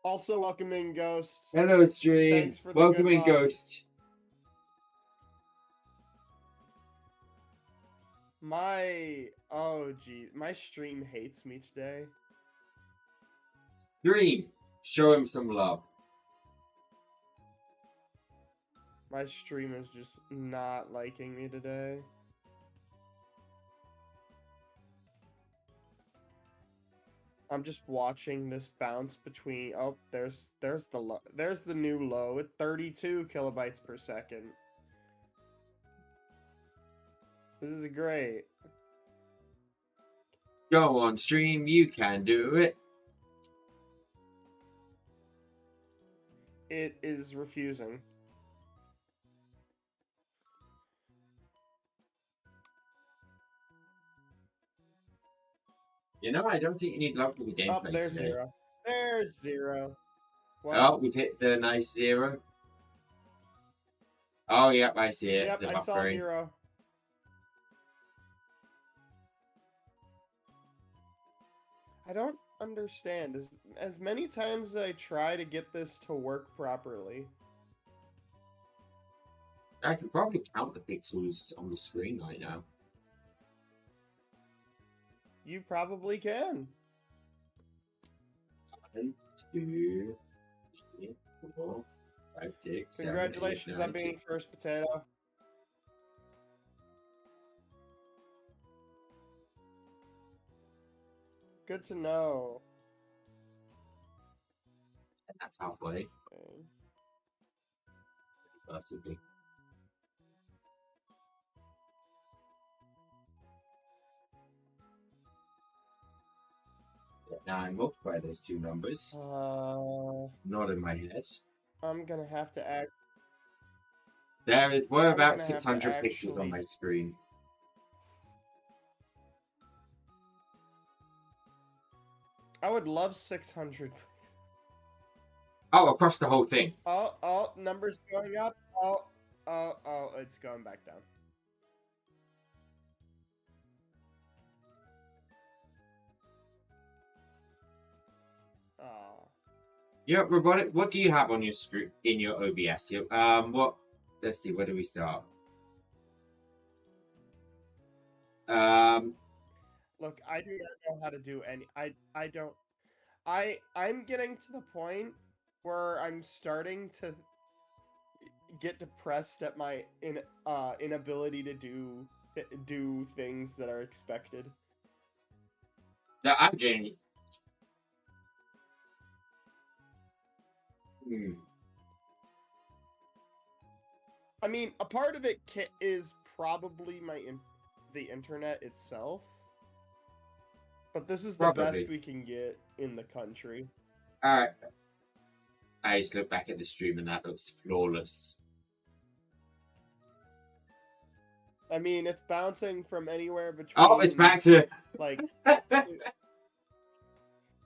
Also welcoming Ghost. Hello, stream. Thanks for the Welcome good in, luck. Ghost. My stream hates me today. Dream, show him some love. My stream is just not liking me today. I'm just watching this bounce between. Oh, there's the new low at 32 kilobytes per second. This is great. Go on, stream. You can do it. It is refusing. You know, I don't think you need luck with the gameplay. Oh, there's today. zero. There's zero. What? Oh, we've hit the nice 0. Oh, yep, I see it. Yep, I saw 0. I don't understand. As many times as I try to get this to work properly. I could probably count the pixels on the screen right now. You probably can. 1, 2, 3, 4, 5, 6, 7, Congratulations 8, 9, on being 10. first potato. Good to know. And that's halfway. Okay. Possibly. Now I multiply those two numbers. Not in my head. I'm gonna have to act. We're I'm about gonna 600 have to pixels on my screen. I would love 600. Oh, across the whole thing. Oh, numbers going up. Oh, it's going back down. Oh. Yeah, Robotic, what do you have on your in your OBS? What? Let's see, where do we start? Look, I do not know how to do any. I don't. I'm getting to the point where I'm starting to get depressed at my inability to do things that are expected. No, I'm genuinely. I mean, a part of it is probably the internet itself, but this is the best we can get in the country. Alright. I just look back at the stream and that looks flawless. I mean, it's bouncing from anywhere between. Oh, it's back to like.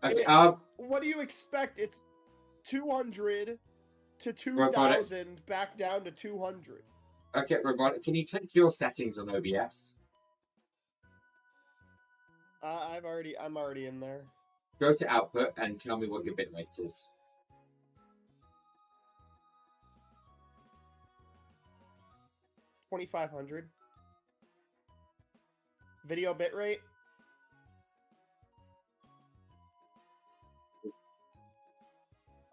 Okay, what do you expect? It's 200 to 2,000 back down to 200. Okay, Robotic, can you click your settings on OBS? I'm already in there. Go to output and tell me what your bitrate is. 2,500. Video bitrate.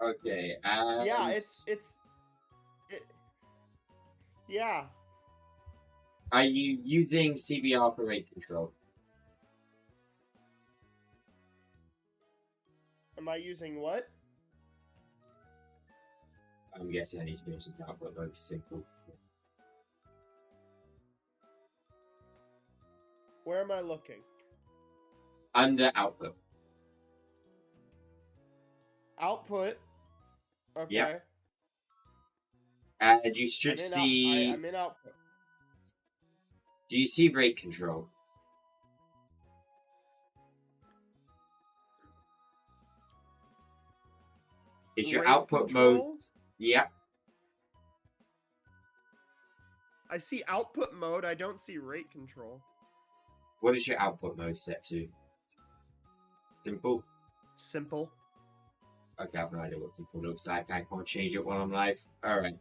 Okay. Yeah, yeah. Are you using CBR for rate control? Am I using what? I'm guessing I need to finish this output, but it's simple. Where am I looking? Under output. Output. Okay. Yep. And you should see. I'm in output. Do you see rate control? It's your output mode. Yeah. I see output mode. I don't see rate control. What is your output mode set to? Simple? Simple. Okay, I have no idea what it looks like. I can't change it while I'm live. Alright,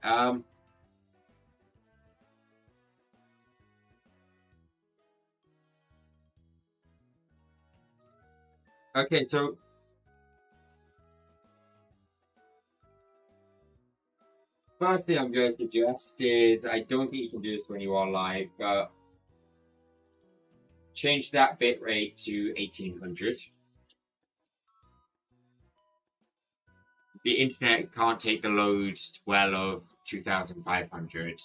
okay, so first thing I'm going to suggest is I don't think you can do this when you are live, but change that bitrate to 1800. The internet can't take the load well of 2500.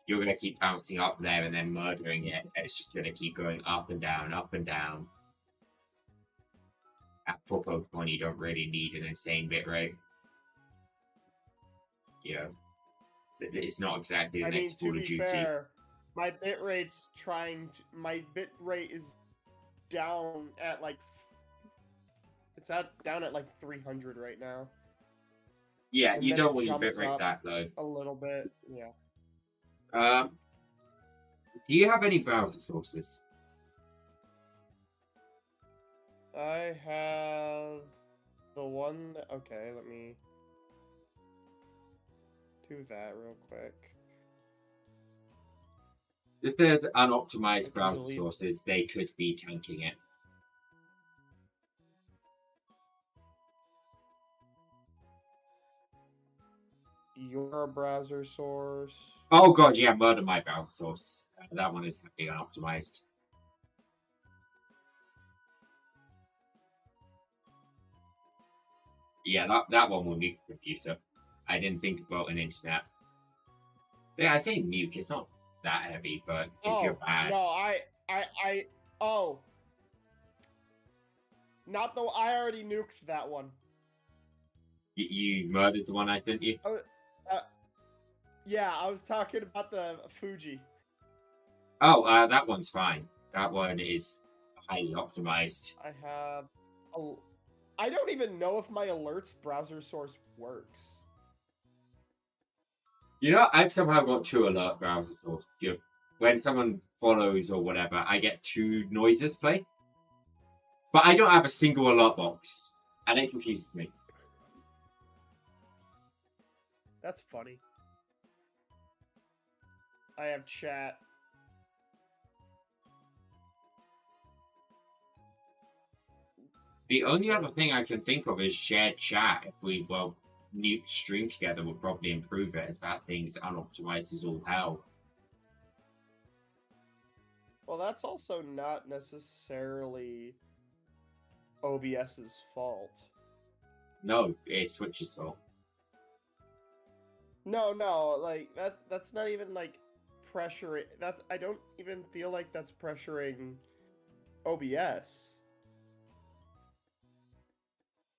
You're going to keep bouncing up there and then murdering it. It's just going to keep going up and down, up and down. For Pokemon, you don't really need an insane bitrate. You know, it's not exactly the next Call of Duty. To be fair, my bitrate is down at like down at like 300 right now. Yeah, and you don't want your bitrate that low. A little bit, yeah. Do you have any browser sources? I have the one that, okay, let me do that real quick. If there's unoptimized browser sources, they could be tanking it. Your browser source. Oh god, yeah, murder my browser source. That one is heavily unoptimized. Yeah, that one will nuke the computer. I didn't think about an internet. Yeah, I say nuke, it's not that heavy, but if you're bad. No, not though, I already nuked that one. You murdered the one, I think you? Yeah, I was talking about the Fuji. Oh, that one's fine. That one is highly optimized. I don't even know if my alerts browser source works. You know, I've somehow got 2 alert browser sources. When someone follows or whatever, I get 2 noises play. But I don't have a single alert box. And it confuses me. That's funny. I have chat. The only other thing I can think of is shared chat. If we, nuke stream together would probably improve it, as that thing's unoptimized as all hell. Well, that's also not necessarily OBS's fault. No, it's Twitch's fault. No, like that's not even like pressuring. I don't even feel like that's pressuring OBS.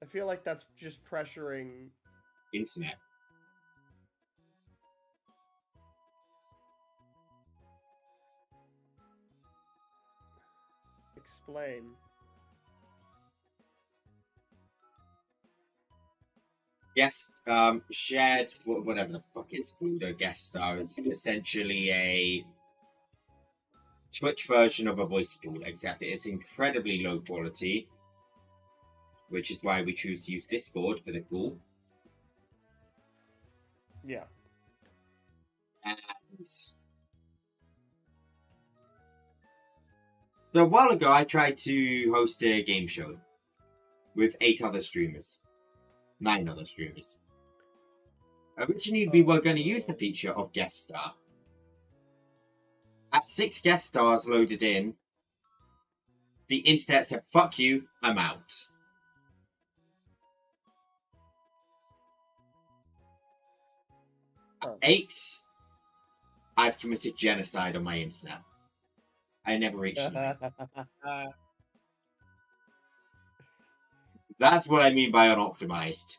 I feel like that's just pressuring internet. Explain. Yes, shared, whatever the fuck it's called, a guest star. It's essentially a Twitch version of a voice call, except it's incredibly low quality, which is why we choose to use Discord for the call. Yeah. And so a while ago, I tried to host a game show with 8 other streamers. 9 other streamers. Originally, we were going to use the feature of guest star. At 6 guest stars loaded in, the internet said, "Fuck you, I'm out." At 8, I've committed genocide on my internet. I never reached it. That's what I mean by unoptimized.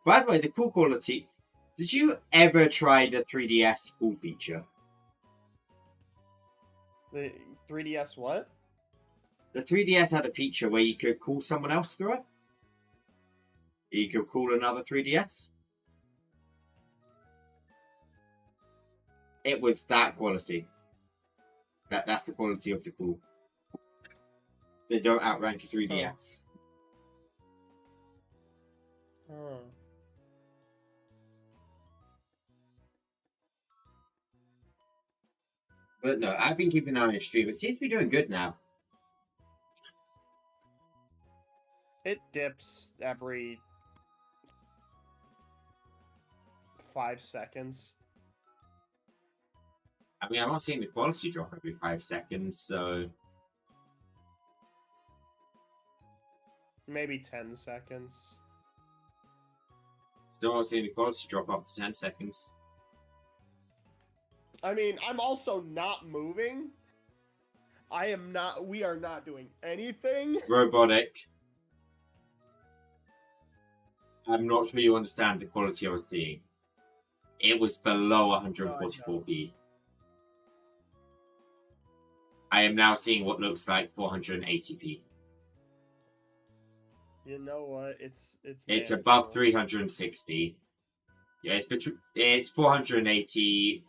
By the way, the cool quality. Did you ever try the 3DS call feature? The 3DS what? The 3DS had a feature where you could call someone else through it. You could call another 3DS. It was that quality. That's the quality of the call. They don't outrank a 3DS. Huh. But no, I've been keeping an eye on your stream. It seems to be doing good now. It dips every 5 seconds. I mean, I'm not seeing the quality drop every 5 seconds, so... Maybe 10 seconds. Still not seeing the quality drop after 10 seconds. I mean, I'm also not moving. We are not doing anything. Robotic. I'm not sure you understand the quality I was seeing. It was below 144p. I am now seeing what looks like 480p. You know what? It's above 360. Yeah, it's 480.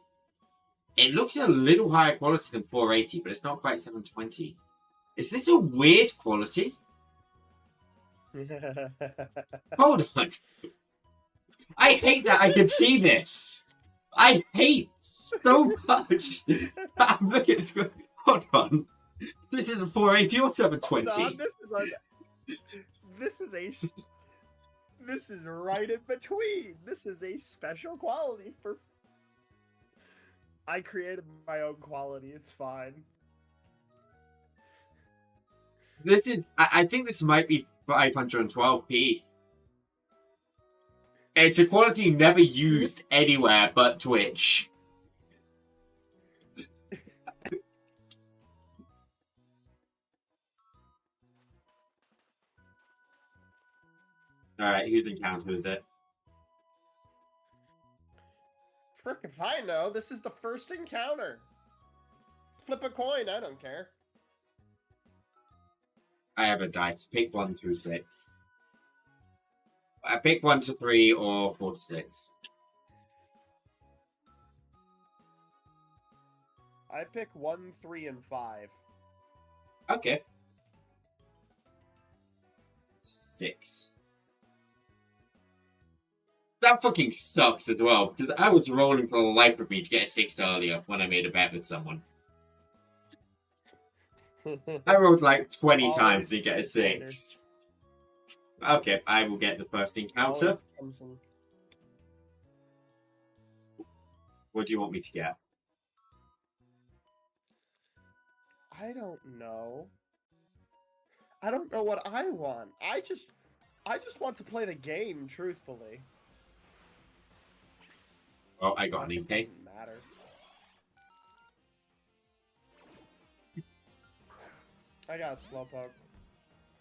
It looks a little higher quality than 480, but it's not quite 720. Is this a weird quality? Hold on. I hate that I can see this. I hate so much. I'm looking at this. Hold on. This isn't 480 or 720. Hold on, this is right in between. This is a special quality for. I created my own quality. It's fine. This is. I think this might be 512p. It's a quality never used anywhere but Twitch. Alright, whose encounter is it? Frick if I know. This is the first encounter. Flip a coin. I don't care. I have a dice. Pick 1 through 6. I pick 1 to 3 or 4 to 6. I pick 1, 3, and 5. Okay. 6. That fucking sucks as well, because I was rolling for the life of me to get a 6 earlier when I made a bet with someone. I rolled like 20 times to get a 6. Okay, I will get the first encounter. What do you want me to get? I don't know. I don't know what I want. I just want to play the game, truthfully. Oh, I got an It ink. doesn't matter. I got a slowpoke.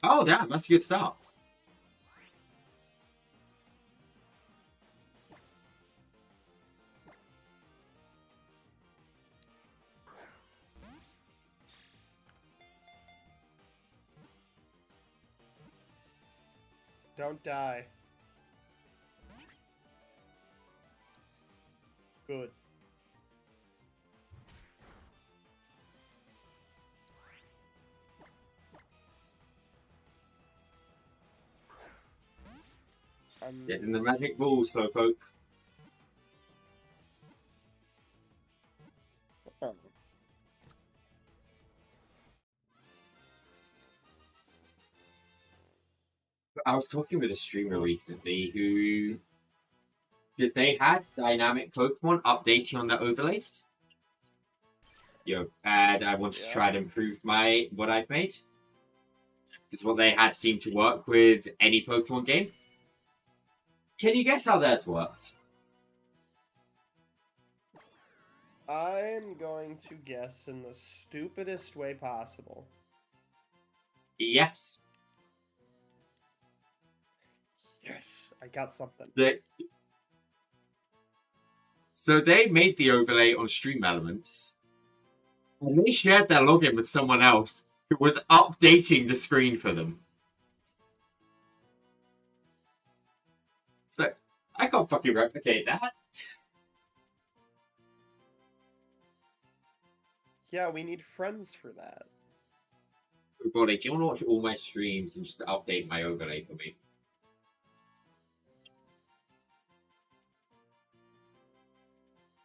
Oh, damn, that's a good start. Don't die. Good. Get in the magic ball, Slowpoke. Oh. I was talking with a streamer recently who, because they had dynamic Pokemon updating on their overlays. And I wanted to try to improve what I've made. Because what they had seemed to work with any Pokemon game. Can you guess how theirs worked? I'm going to guess in the stupidest way possible. Yes. Yes, I got something. So they made the overlay on Stream Elements. And they shared their login with someone else who was updating the screen for them. So I can't fucking replicate that. Yeah, we need friends for that. Buddy, do you want to watch all my streams and just update my overlay for me?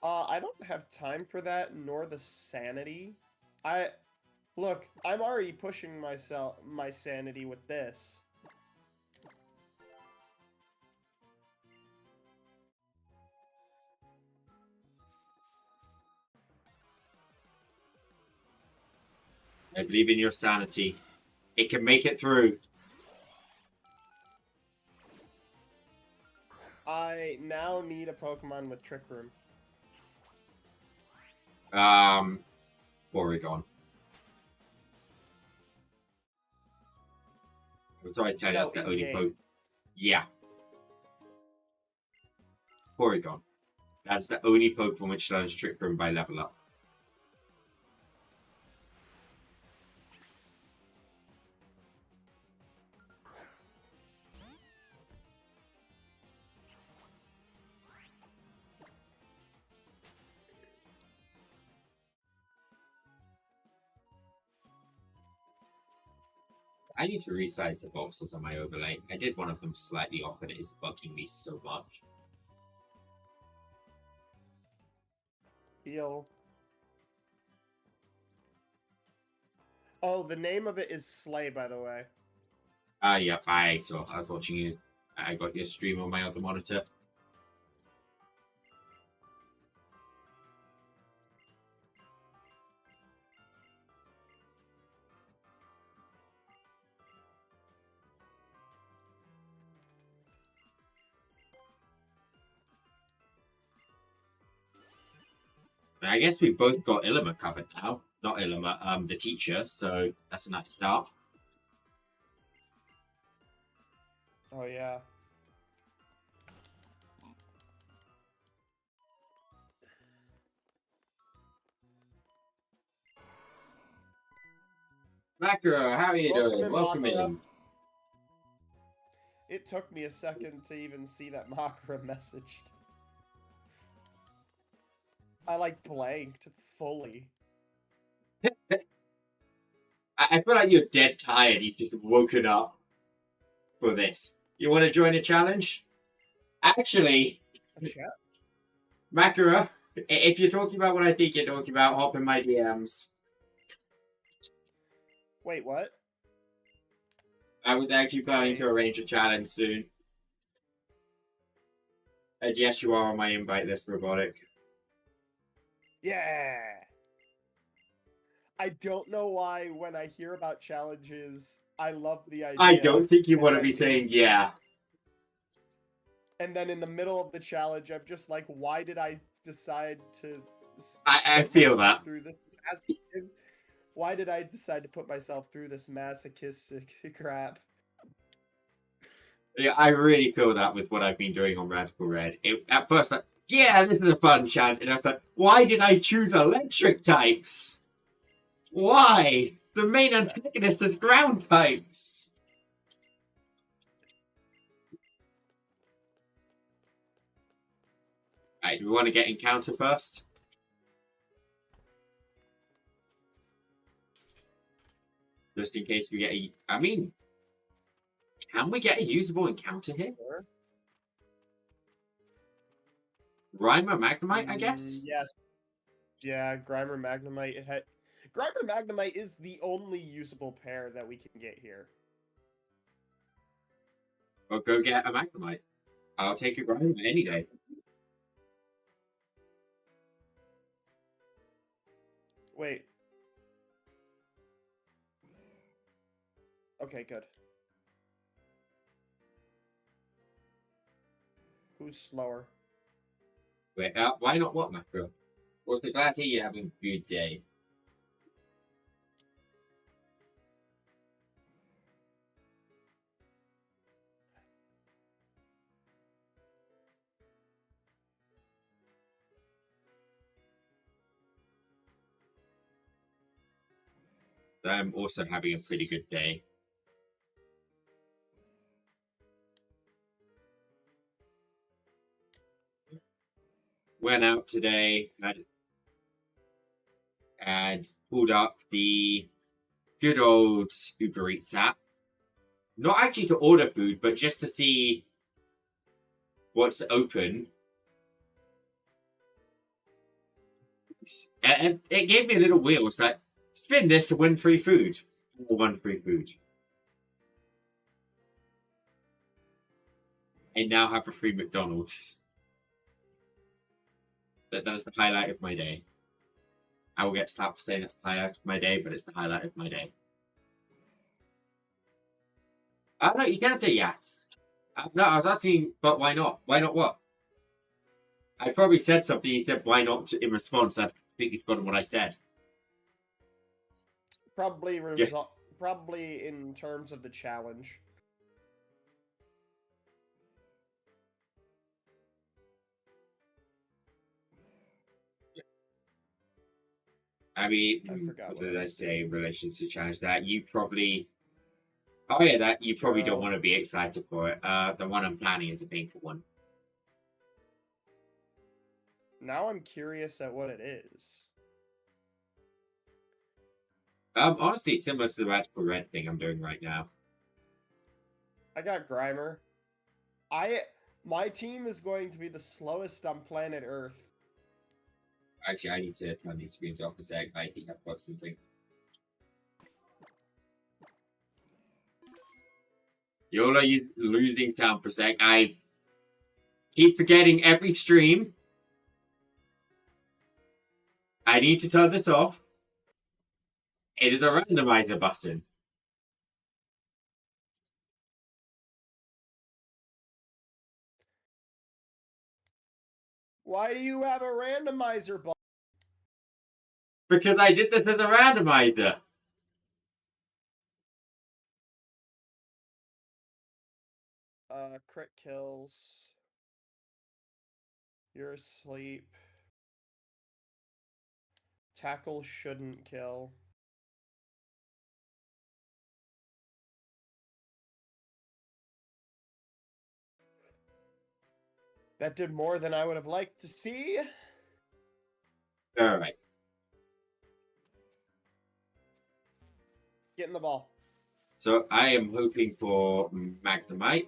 I don't have time for that, nor the sanity. Look, I'm already pushing my sanity with this. I believe in your sanity. It can make it through. I now need a Pokemon with Trick Room. Porygon. I'm sorry to tell you, that's the only Pokemon. Yeah. Porygon. That's the only Pokemon which learns Trick Room by level up. I need to resize the boxes on my overlay. I did one of them slightly off and it is bugging me so much. Heal. Oh, the name of it is Slay, by the way. Yeah, I was watching you. I got your stream on my other monitor. I guess we both got Ilima covered now. Not Ilima, the teacher, so that's a nice start. Oh, yeah. Makura, how are you doing? Welcome in. It took me a second to even see that Makura messaged. I, like, blanked fully. I feel like you're dead tired. You've just woken up for this. You want to join a challenge? Actually, Makura, if you're talking about what I think you're talking about, hop in my DMs. Wait, what? I was actually planning to arrange a challenge soon. And yes, you are on my invite list, Robotic. Yeah! I don't know why when I hear about challenges, I love the idea. I don't think you want to be saying yeah. And then in the middle of the challenge, I'm just like, why did I decide to... I feel that. Through this why did I decide to put myself through this masochistic crap? Yeah, I really feel that with what I've been doing on Radical Red. At first, like, yeah, this is a fun challenge. And I was like, why did I choose electric types? Why? The main antagonist is ground types. Alright, do we want to get encounter first? Just in case we get a... I mean, can we get a usable encounter here? Sure. Grimer Magnemite, I guess? Yes. Yeah, Grimer Magnemite. Grimer Magnemite is the only usable pair that we can get here. Or go get a Magnemite. I'll take a Grimer any day. Wait. Okay, good. Who's slower? Wait, why not what, Macro? Was the glad to hear you having a good day. I'm also having a pretty good day. Went out today and pulled up the good old Uber Eats app. Not actually to order food, but just to see what's open. And it gave me a little wheel. It's like, spin this to win free food. Or 1 free food. I now have a free McDonald's. That was the highlight of my day. I will get slapped for saying that's the highlight of my day, but it's the highlight of my day. No, you can't say yes. No, I was asking, but why not? Why not what? I probably said something, you said why not in response. I've completely forgotten what I said. Probably in terms of the challenge. I mean, I forgot what what did I I was say in relation to challenge that? You probably... Oh yeah, that you probably don't want to be excited for it. The one I'm planning is a painful one. Now I'm curious at what it is. Honestly, similar to the Radical Red thing I'm doing right now. I got Grimer. My team is going to be the slowest on planet Earth. Actually, I need to turn these screens off a sec. I think I've got something. Yola, you losing sound for a sec. I keep forgetting every stream. I need to turn this off. It is a randomizer button. Why do you have a randomizer button? Because I did this as a randomizer. Crit kills. You're asleep. Tackle shouldn't kill. That did more than I would have liked to see. Alright. Get in the ball. So I am hoping for Magnemite.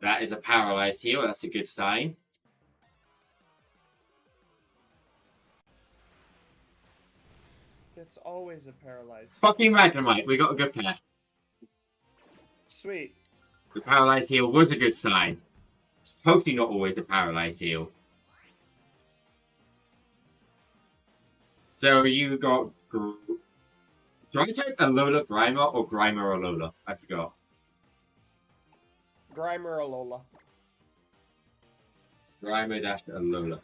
That is a paralyzed heal. That's a good sign. It's always a paralyzed. Fucking Magnemite. We got a good pair. Sweet. The paralyzed heal was a good sign. It's totally not always a paralyzed heal. So you got... Do I type Alola Grimer or Grimer Alola? I forgot. Grimer Alola. Grimer dash Alola.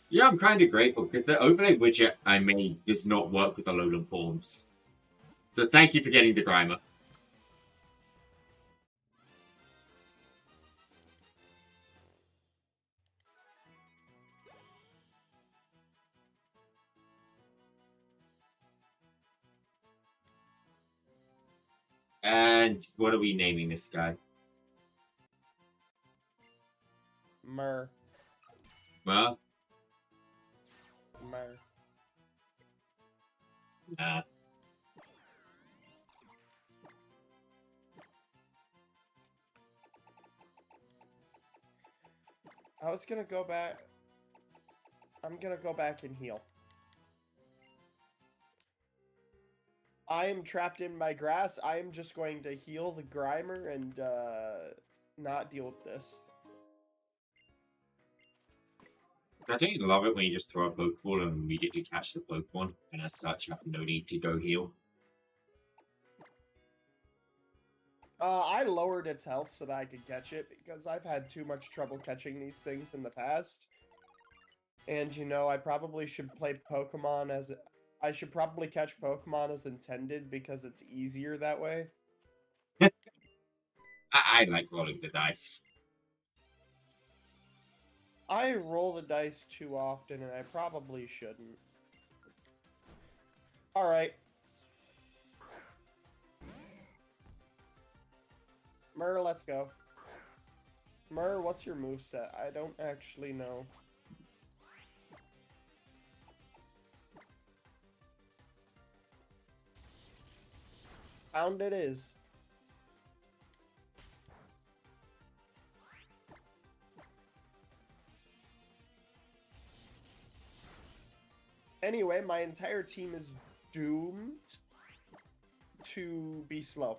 Yeah, I'm kind of grateful because the overlay widget I made does not work with Alolan forms. So thank you for getting the Grimer. And what are we naming this guy? Mer. Well, Mer. I was gonna go back. I'm gonna go back and heal. I am trapped in my grass. I am just going to heal the Grimer and not deal with this. I don't love it when you just throw a Pokeball and immediately catch the Pokemon, and as such, have no need to go heal. I lowered its health so that I could catch it, because I've had too much trouble catching these things in the past. And, you know, I probably should play Pokemon as... I should probably catch Pokemon as intended, because it's easier that way. I like rolling the dice. I roll the dice too often, and I probably shouldn't. Alright. Mer, let's go. Mer, what's your moveset? I don't actually know. Found it is. Anyway, my entire team is doomed to be slow.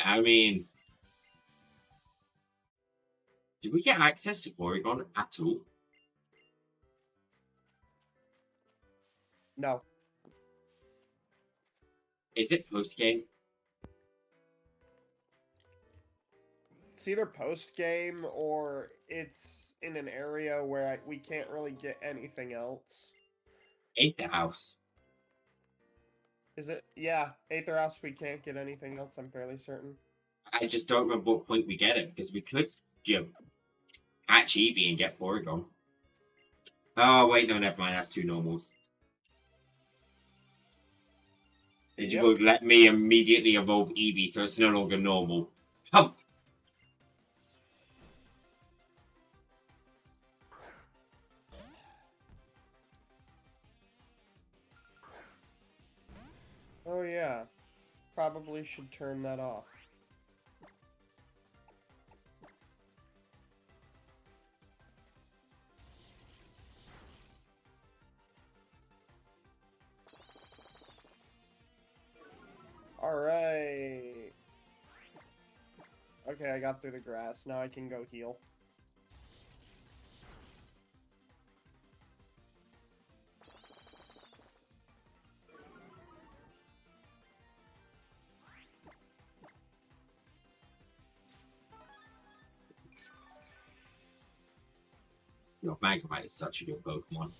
I mean, do we get access to Porygon at all? No. Is it post-game? It's either post-game or it's in an area where we can't really get anything else. Aether House. Is it? Yeah, Aether House, we can't get anything else, I'm fairly certain. I just don't remember what point we get it, because we could, hatch Eevee and get Porygon. Oh, wait, no, never mind, that's two normals. Did you let me immediately evolve Eevee so it's no longer normal? Hump! Oh yeah, probably should turn that off. Alright. Okay, I got through the grass. Now I can go heal. Your Magnemite is such a good Pokemon.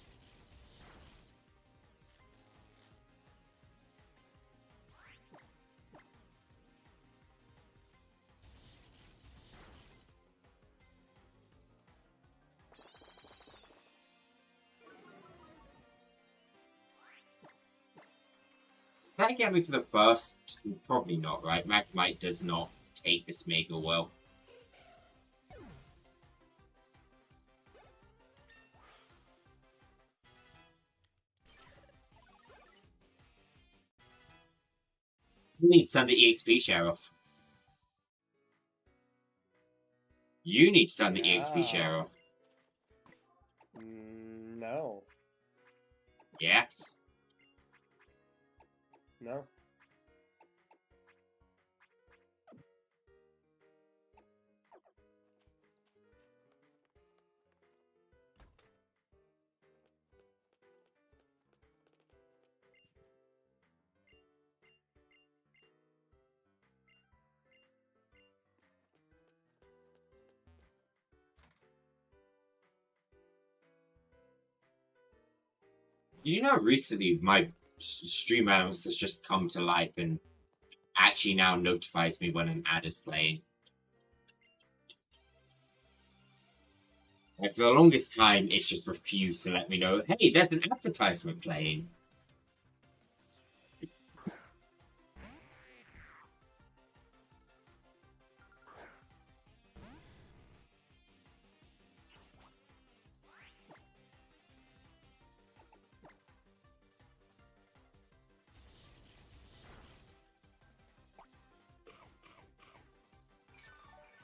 Does that get me to the first? Probably not, right? Magnemite does not take this Mega well. You need to send the EXP share off. You need to send the EXP share off. No. Yes. No. You know, recently my stream elements has just come to life and actually now notifies me when an ad is playing. Like, for the longest time, it's just refused to let me know, hey, there's an advertisement playing.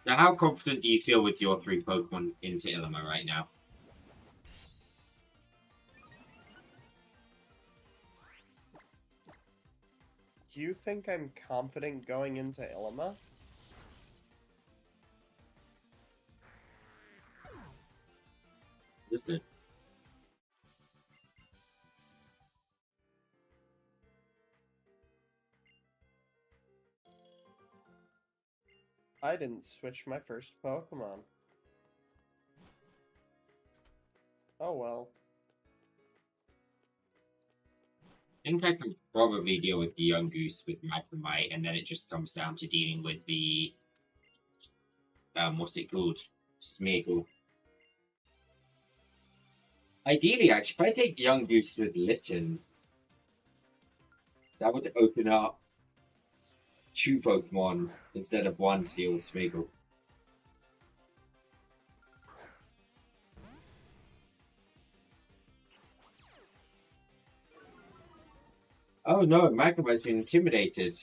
Now, how confident do you feel with your 3 Pokemon into Ilima right now? Do you think I'm confident going into Ilima? Just it. I didn't switch my first Pokemon. Oh well. I think I can probably deal with the Young Goose with Magnemite, and then it just comes down to dealing with the what's it called? Smeagol. Ideally, actually, if I take Young Goose with Litten, that would open up 2 Pokemon instead of 1 to deal with Smeagol. Oh no, Magnemite's been intimidated.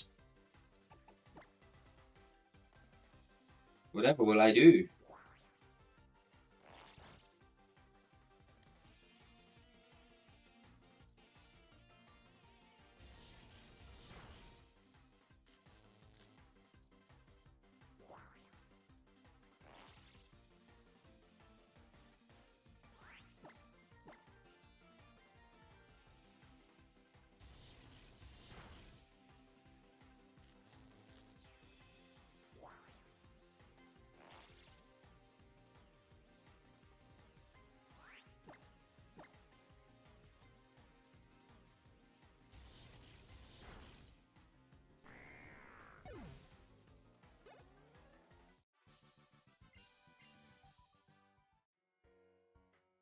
Whatever will I do?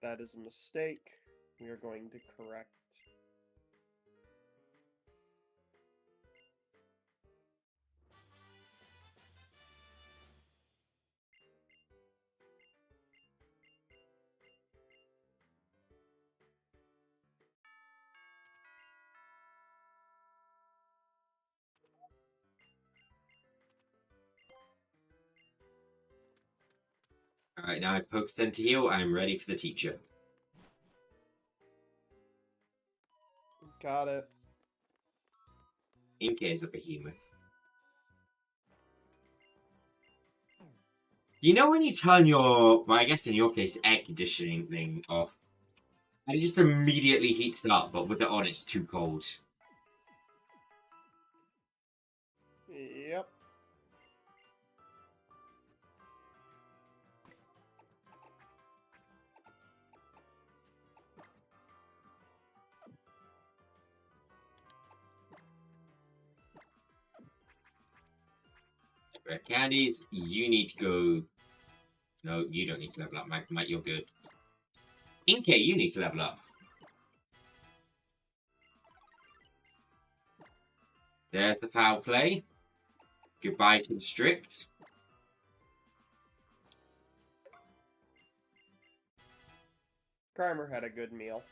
That is a mistake. We are going to correct. Alright, now I poke center heal. I'm ready for the teacher. Got it. Inke is a behemoth. You know when you turn your, well, I guess in your case, air conditioning thing off, and it just immediately heats up, but with it on, it's too cold. Yep. Red candies, you need to go. No, you don't need to level up. Mike, you're good. Inke, you need to level up. There's the foul play. Goodbye to the strict. Grimer had a good meal.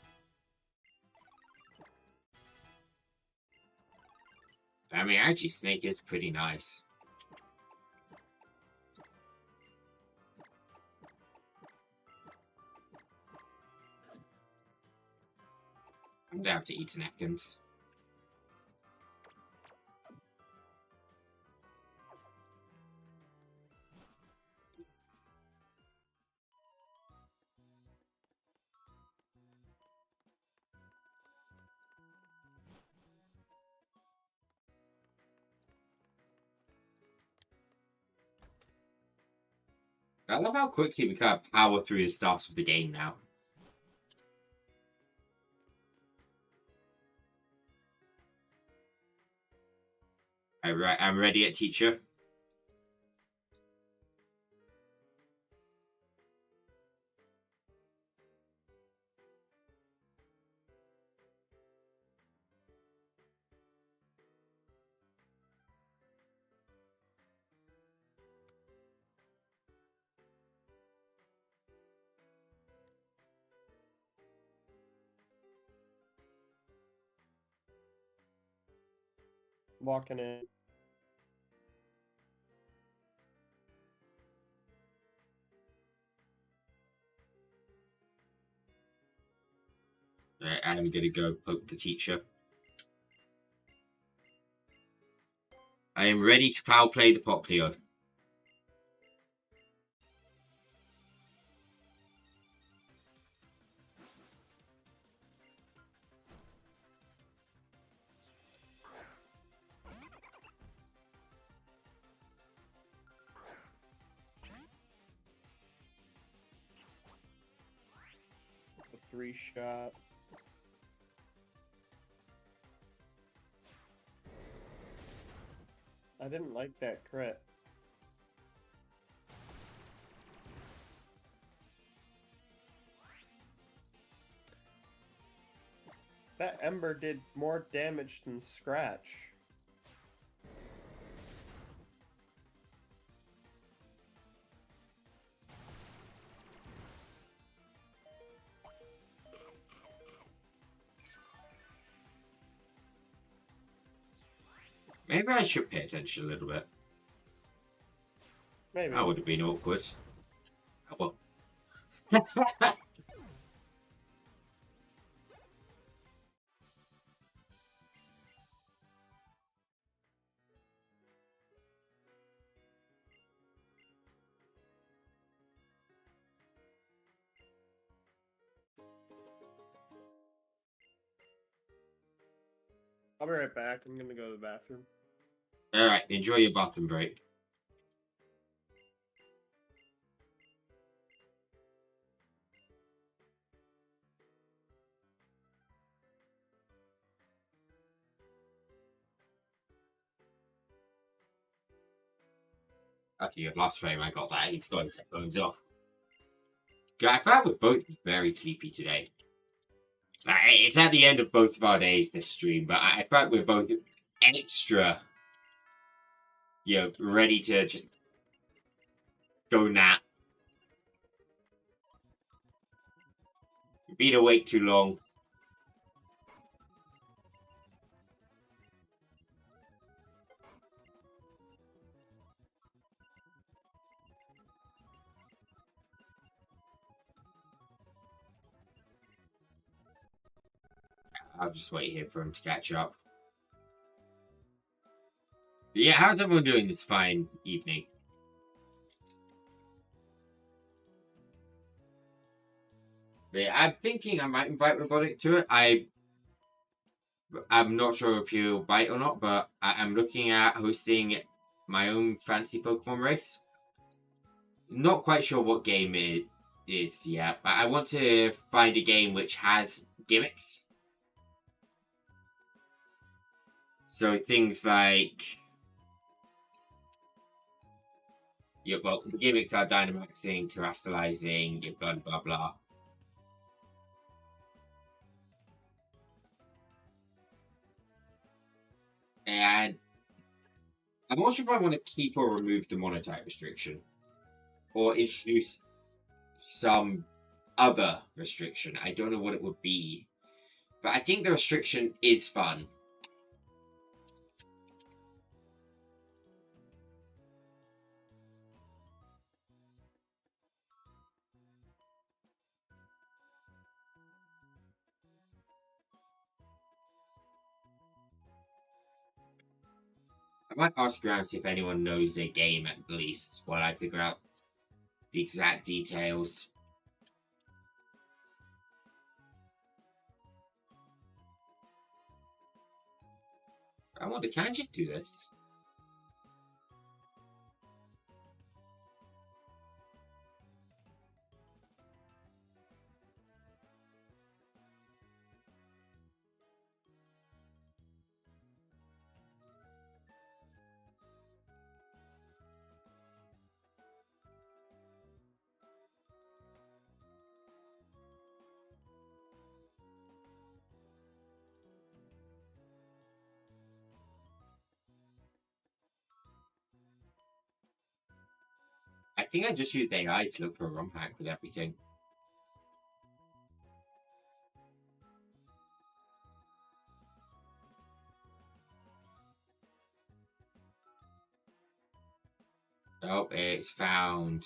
I mean, actually, Snake is pretty nice. I'm gonna have to eat an Ekans. I love how quickly we kind of power through the starts of the game now. Alright, I'm ready at teacher. Walking in. Right, I'm gonna go poke the teacher. I am ready to foul play the Poplio. A 3-shot. I didn't like that crit. That Ember did more damage than Scratch. Maybe I should pay attention a little bit. Maybe. That would have been awkward. Oh, well. I'll be right back. I'm gonna go to the bathroom. Alright, enjoy your bathroom break. Okay, last frame, I got that. He's got his headphones off. I thought we're both very sleepy today. It's at the end of both of our days, this stream, but I thought we're both extra, ready to just go nap. Been awake too long. I'll just wait here for him to catch up. But yeah, how's everyone doing this fine evening? But yeah, I'm thinking I might invite Robotic to it. I'm not sure if he'll bite or not, but I'm looking at hosting my own fancy Pokemon race. Not quite sure what game it is yet, but I want to find a game which has gimmicks. So things like, well, the gimmicks are Dynamaxing, Terastallizing, blah blah blah. And I'm not sure if I want to keep or remove the monotype restriction, or introduce some other restriction. I don't know what it would be, but I think the restriction is fun. I might ask around see if anyone knows a game at least while I figure out the exact details. I wonder, can I just do this? I think I just used AI to look for a ROM hack with everything. Oh, it's found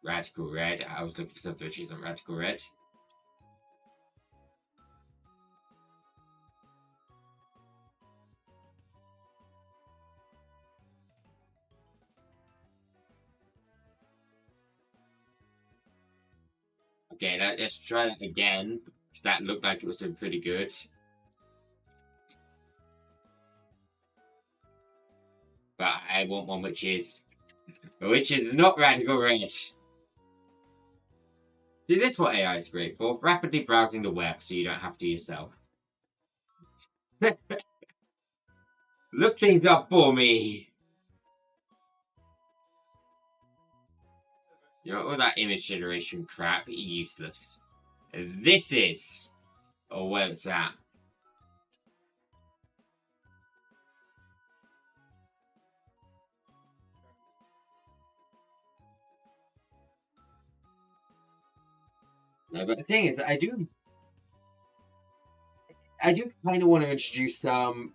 Radical Red. I was looking for something which isn't Radical Red. Okay, let's try that again, because that looked like it was doing pretty good. But I want one which is not Radical Red. See, this is what AI is great for. Rapidly browsing the web so you don't have to yourself. Look things up for me! All that image generation crap, useless. This is, or where it's at. No, but the thing is, I do kind of want to introduce some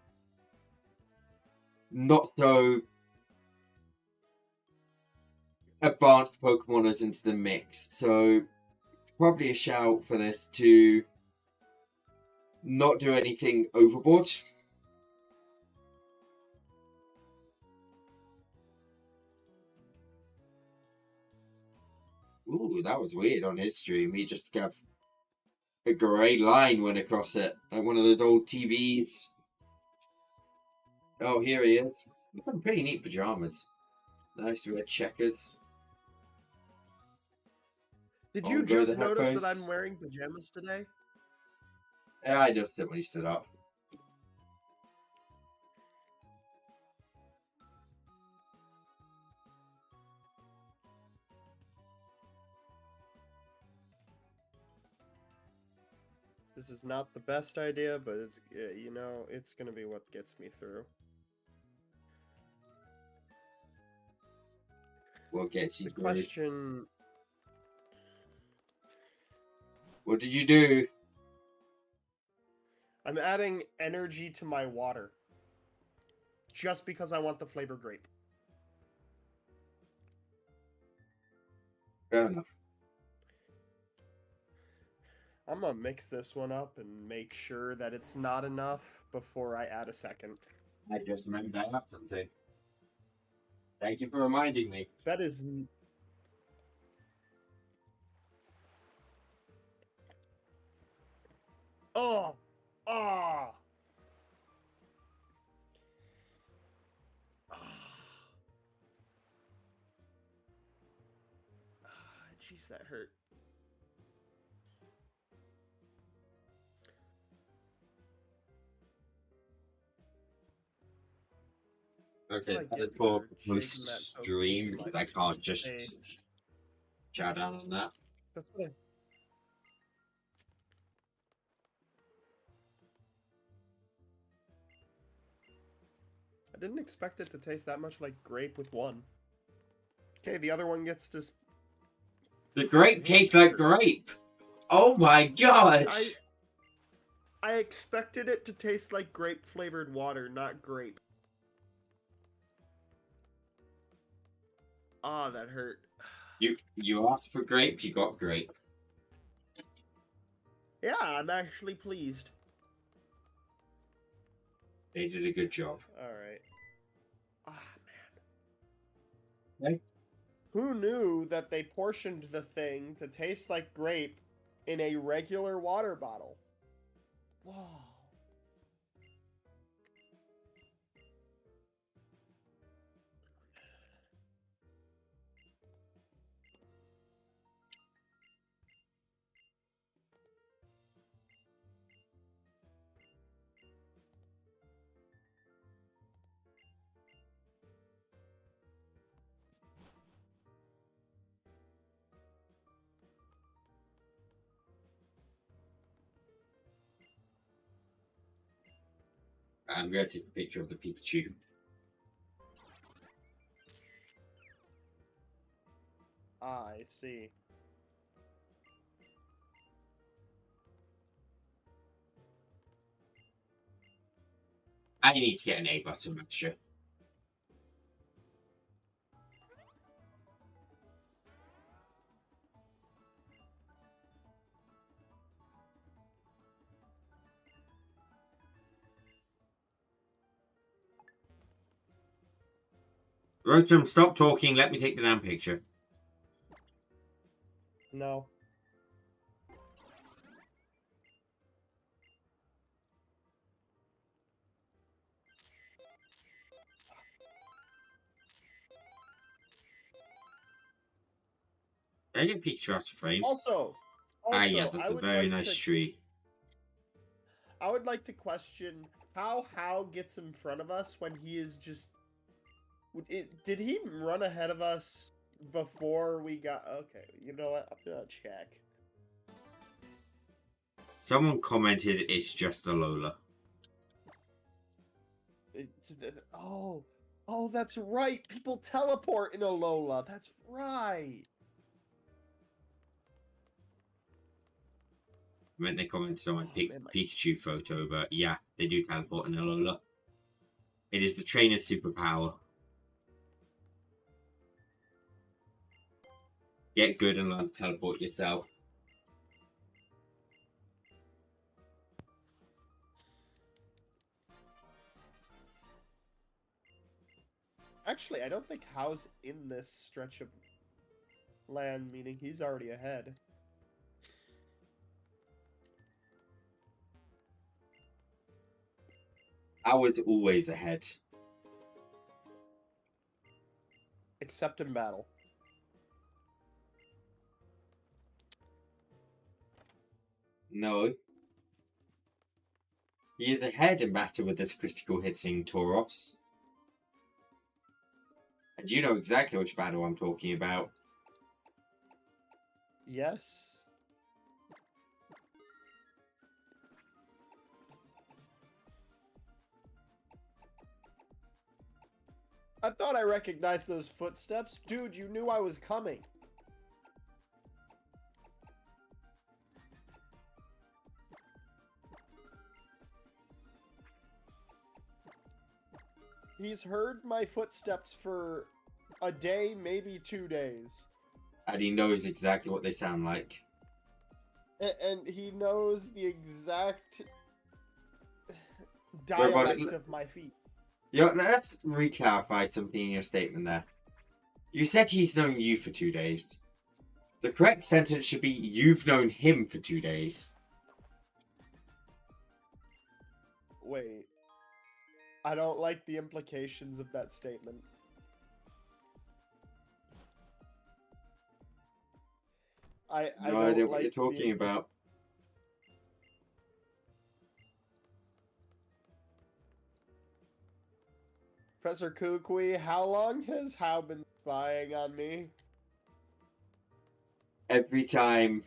not so advanced Pokemoners into the mix. So probably a shout for this to not do anything overboard. Ooh, that was weird on his stream. He just got a grey line went across it, like one of those old TVs. Oh, here he is. Some pretty neat pajamas. Nice red checkers. Did you just notice that I'm wearing pajamas today? Yeah, I noticed it when he stood up. This is not the best idea, but it's, you know, it's gonna be what gets me through. What gets you through? Question. What did you do? I'm adding energy to my water. Just because I want the flavor grape. Fair enough. I'm gonna mix this one up and make sure that it's not enough before I add a second. I just remembered I have something. Thank you for reminding me. That is... Oh! Ah! Jeez, that hurt. Okay, that is for post-stream. I can't just chat down on that. That's what I didn't expect it to taste that much like grape with one. Okay, the other one gets to... The grape tastes like grape! Oh my god! I expected it to taste like grape-flavored water, not grape. Ah, that hurt. You asked for grape, you got grape. Yeah, I'm actually pleased. They did a good job. Alright. Ah, man. Hey? Who knew that they portioned the thing to taste like grape in a regular water bottle? Whoa. I'm going to take a picture of the Pikachu. Ah, I see. I need to get an A button masher. Rotom, stop talking. Let me take the damn picture. No. Did I get Pikachu out of frame? Also, yeah, that's a very nice tree. I would like to question how gets in front of us when he is just... Did he run ahead of us before we got... Okay, you know what? I'm gonna check. Someone commented it's just a Lola. Oh, that's right. People teleport in a Lola. That's right. I meant they commented on my Pikachu photo, but yeah, they do teleport in a Lola. It is the trainer's superpower. Get good and learn to teleport yourself. Actually, I don't think How's in this stretch of land, meaning he's already ahead. I was always ahead. Except in battle. No. He is ahead in battle with this critical hitting Tauros. And you know exactly which battle I'm talking about. Yes. I thought I recognized those footsteps. Dude, you knew I was coming. He's heard my footsteps for a day, maybe 2 days. And he knows exactly what they sound like. And he knows the exact dialect of my feet. Yo, let's re-clarify something in your statement there. You said he's known you for 2 days. The correct sentence should be, you've known him for 2 days. Wait. I don't like the implications of that statement. I No don't idea like what you're talking about. Professor Kukui, how long has Hao been spying on me? Every time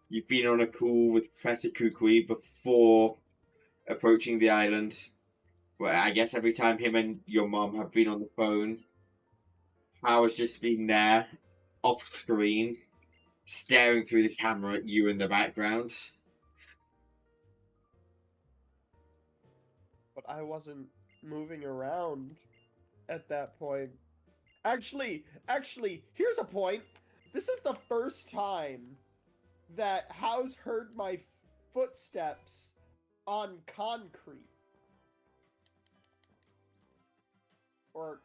you've been on a call with Professor Kukui before approaching the island, well, I guess every time him and your mom have been on the phone, Hao has just been there, off screen, staring through the camera at you in the background. But I wasn't moving around at that point. Actually, here's a point. This is the first time that Hao's heard my footsteps on concrete. Or,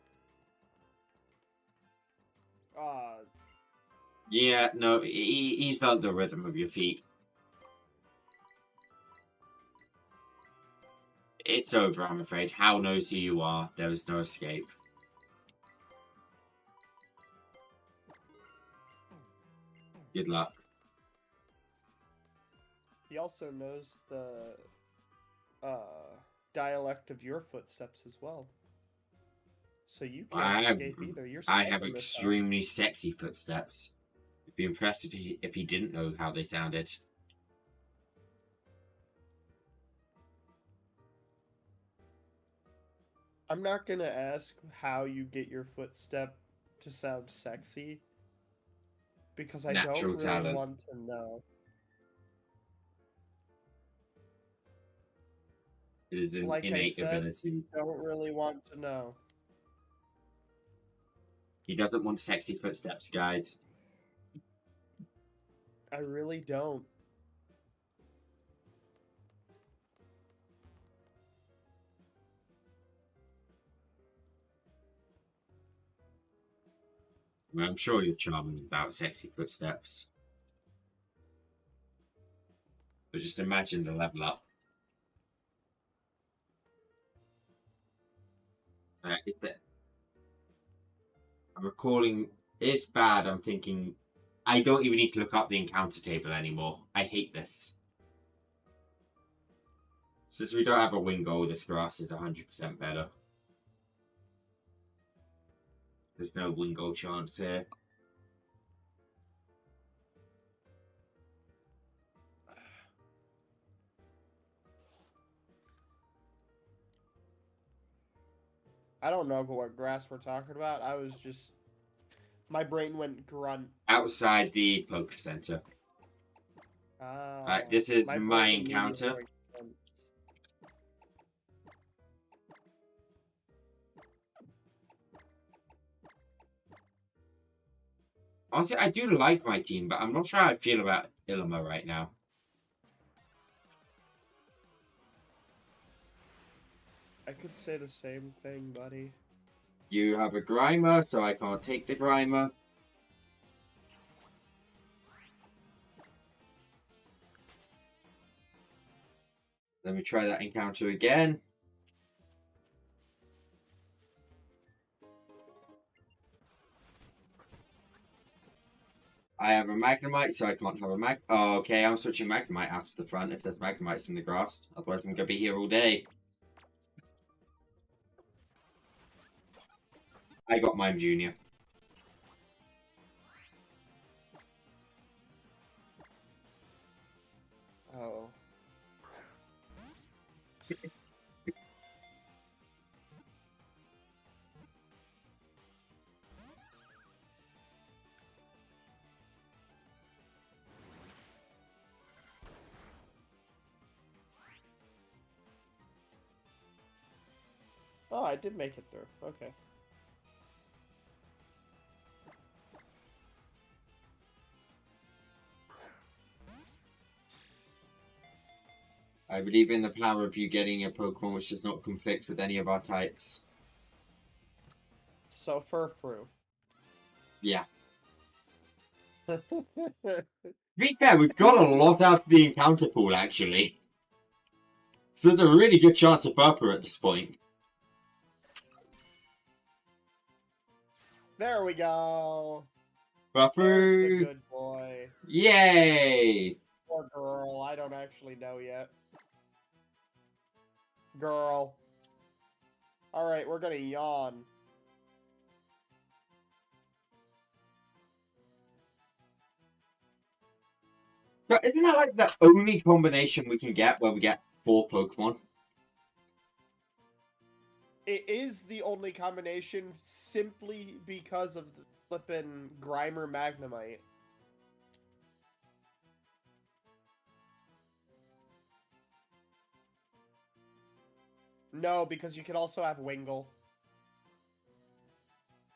Yeah, no, he's not the rhythm of your feet. It's over, I'm afraid. Hao knows who you are. There is no escape. Good luck. he also knows the, dialect of your footsteps as well. So you can't escape either. You're I have sniping this time. extremely sexy footsteps. I'd be impressed if he didn't know how they sounded. I'm not gonna ask how you get your footstep to sound sexy, because I don't Natural really talent. want to know. It is an Like I innate said, ability. don't really want to know. He doesn't want sexy footsteps, guys. I really don't. Well, I'm sure you're charming without sexy footsteps. But just imagine the level up. I'm recalling, it's bad, I'm thinking, I don't even need to look up the encounter table anymore. I hate this. Since we don't have a Wingull, this grass is 100% better. There's no Wingull chance here. I don't know what grass we're talking about. I was just... My brain went grunt. Outside the Poke Center. Alright, this is my encounter. Honestly, I do like my team, but I'm not sure how I feel about Ilma right now. I could say the same thing, buddy. You have a Grimer, so I can't take the Grimer. Let me try that encounter again. I have a Magnemite, so I can't have a Oh, okay, I'm switching Magnemite out of the front if there's Magnemites in the grass. Otherwise, I'm going to be here all day. I got Mime Jr. Oh. Oh, I did make it through. Okay. I believe in the power of you getting a Pokemon which does not conflict with any of our types. So, Furfrou. Yeah. To be fair, we've got a lot out of the encounter pool, actually. So there's a really good chance of Purple at this point. There we go. Purple! There's the good boy. Yay! Or girl, I don't actually know yet. Girl. Alright, we're gonna yawn. But isn't that like the only combination we can get where we get 4 Pokemon? It is the only combination simply because of the flippin' Grimer Magnemite. No, because you could also have Wingull.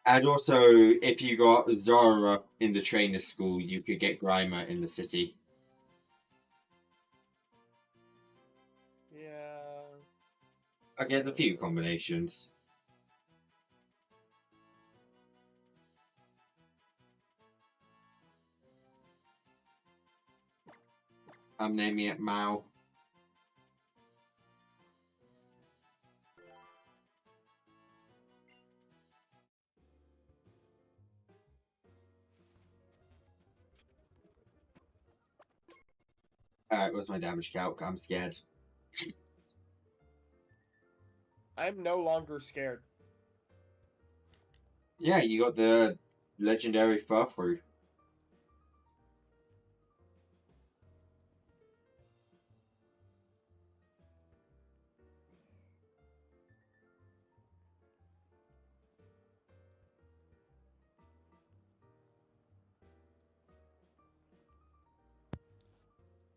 And also, if you got Zara in the trainer school, you could get Grimer in the city. Yeah. I get a few combinations. I'm naming it Mao. Alright, what's my damage calc? I'm scared. I'm no longer scared. Yeah, you got the legendary Furfrou.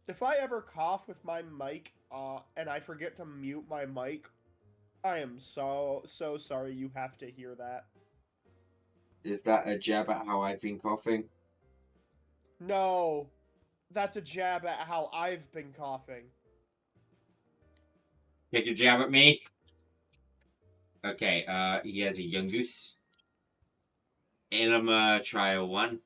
If I ever cough with my mic, and I forget to mute my mic, I am so sorry you have to hear that. Is that a jab at how I've been coughing? No, that's a jab at how I've been coughing. Take a jab at me. Okay, he has a Yungoos. Ilma Trial 1.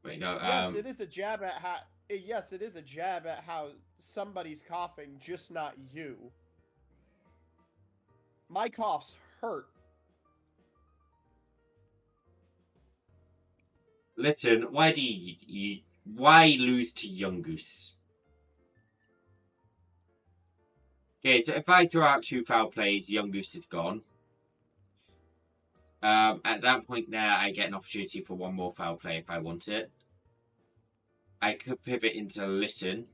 Wait, no, Yes, it is a jab at how. Yes, it is a jab at how somebody's coughing, just not you. My coughs hurt. Listen, why do why lose to Yungoos? Okay, so if I throw out 2 foul plays, Yungoos is gone. At that point there, I get an opportunity for 1 more foul play if I want it. I could pivot into Listen.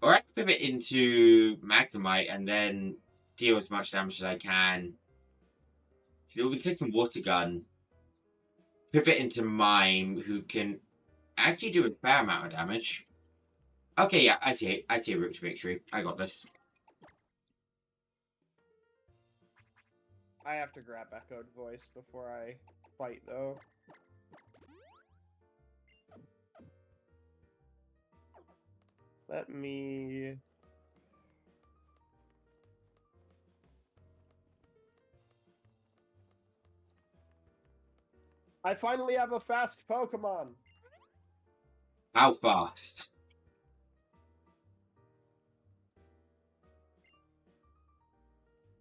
Or I could pivot into Magnemite and then deal as much damage as I can. Because it will be clicking Water Gun. Pivot into Mime, who can actually do a fair amount of damage. Okay, yeah, I see a route to victory. I got this. I have to grab Echoed Voice before I fight, though. Let me... I finally have a fast Pokemon. How fast?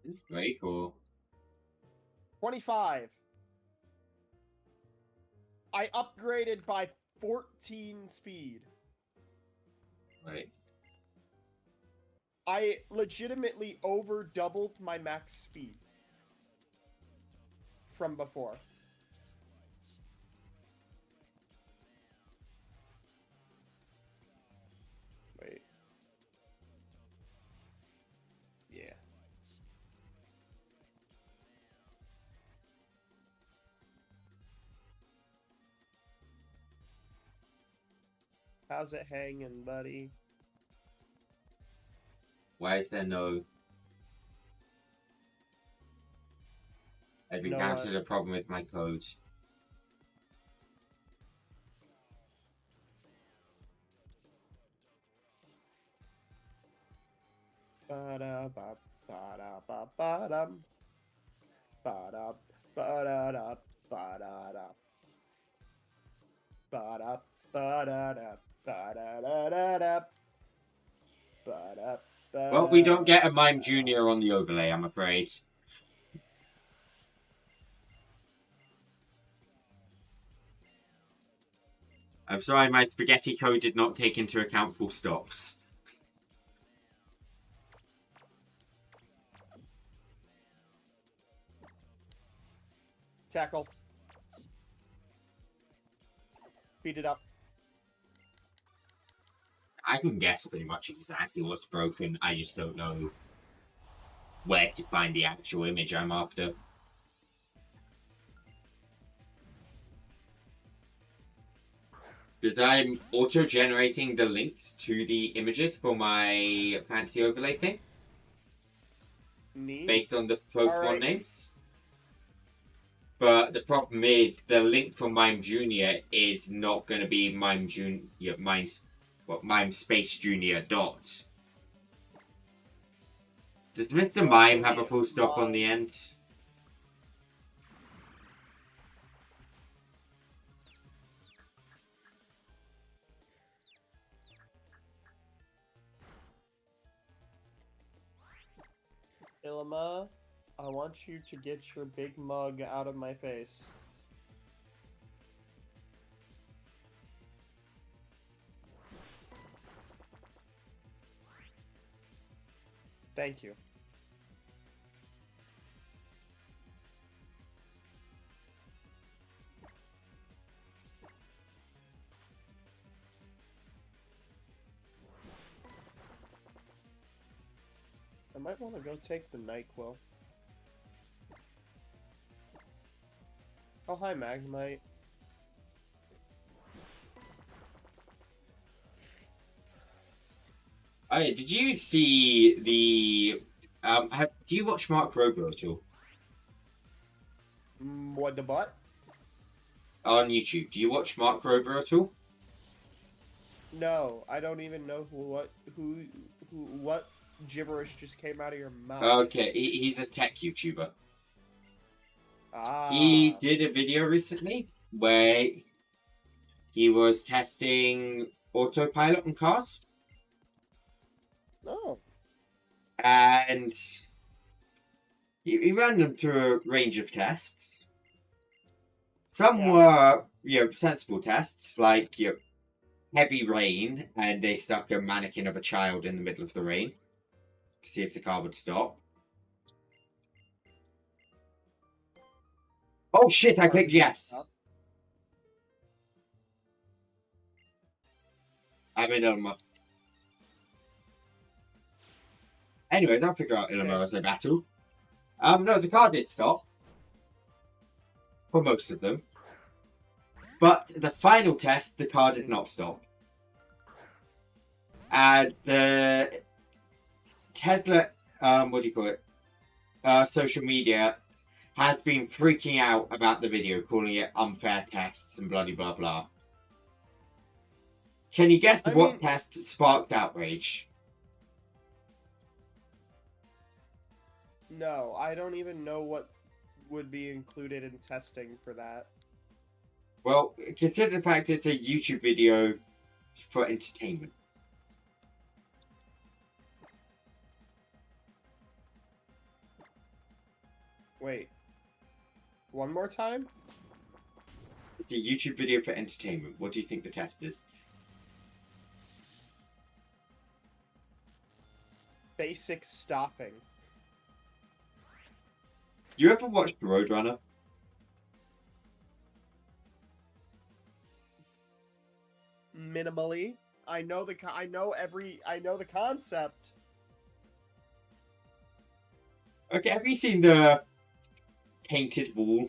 This is very cool. 25. I upgraded by 14 speed. Right. I legitimately over doubled my max speed from before. Wait. Yeah. How's it hanging, buddy? Why is there no... I've No encountered a problem with my code. Ba-da-ba, ba-da-ba, ba-dum. Ba-da, ba-da-da, ba-da-da. Ba-da, ba-da-da, ba-da-da-da-da. Ba-da, Well, we don't get a Mime Junior on the overlay, I'm afraid. I'm sorry, my spaghetti code did not take into account full stops. Tackle. Beat it up. I can guess pretty much exactly what's broken. I just don't know where to find the actual image I'm after. Because I'm auto-generating the links to the images for my fancy overlay thing. Neat. Based on the Pokemon names. But the problem is, the link for Mime Junior is not going to be Mime Junior, Mime Space Junior dot. Does Mr. Mime have a full stop on the end? Ilma, I want you to get your big mug out of my face. Thank you. I might want to go take the NyQuil. Oh, hi, Magnemite. Hey, did you see the... do you watch Mark Rober at all? What, the butt? On YouTube. Do you watch Mark Rober at all? No, I don't even know what gibberish just came out of your mouth. Okay, he's a tech YouTuber. Ah. He did a video recently where he was testing autopilot on cars. Oh. And he ran them through a range of tests. Some were, sensible tests, like, heavy rain, and they stuck a mannequin of a child in the middle of the rain to see if the car would stop. Oh shit, I clicked yes! I'm in Ilma. Anyways, I'll figure out Ilma as a battle. No, the car did stop. For most of them. But the final test, the car did not stop. And the Tesla, social media has been freaking out about the video, calling it unfair tests and bloody blah blah. Can you guess I what mean- test sparked outrage? No, I don't even know what would be included in testing for that. Well, consider the fact it's a YouTube video for entertainment. Wait. One more time? It's a YouTube video for entertainment. What do you think the test is? Basic stopping. You ever watched Roadrunner? Minimally. I know the concept. Okay, have you seen the painted wall?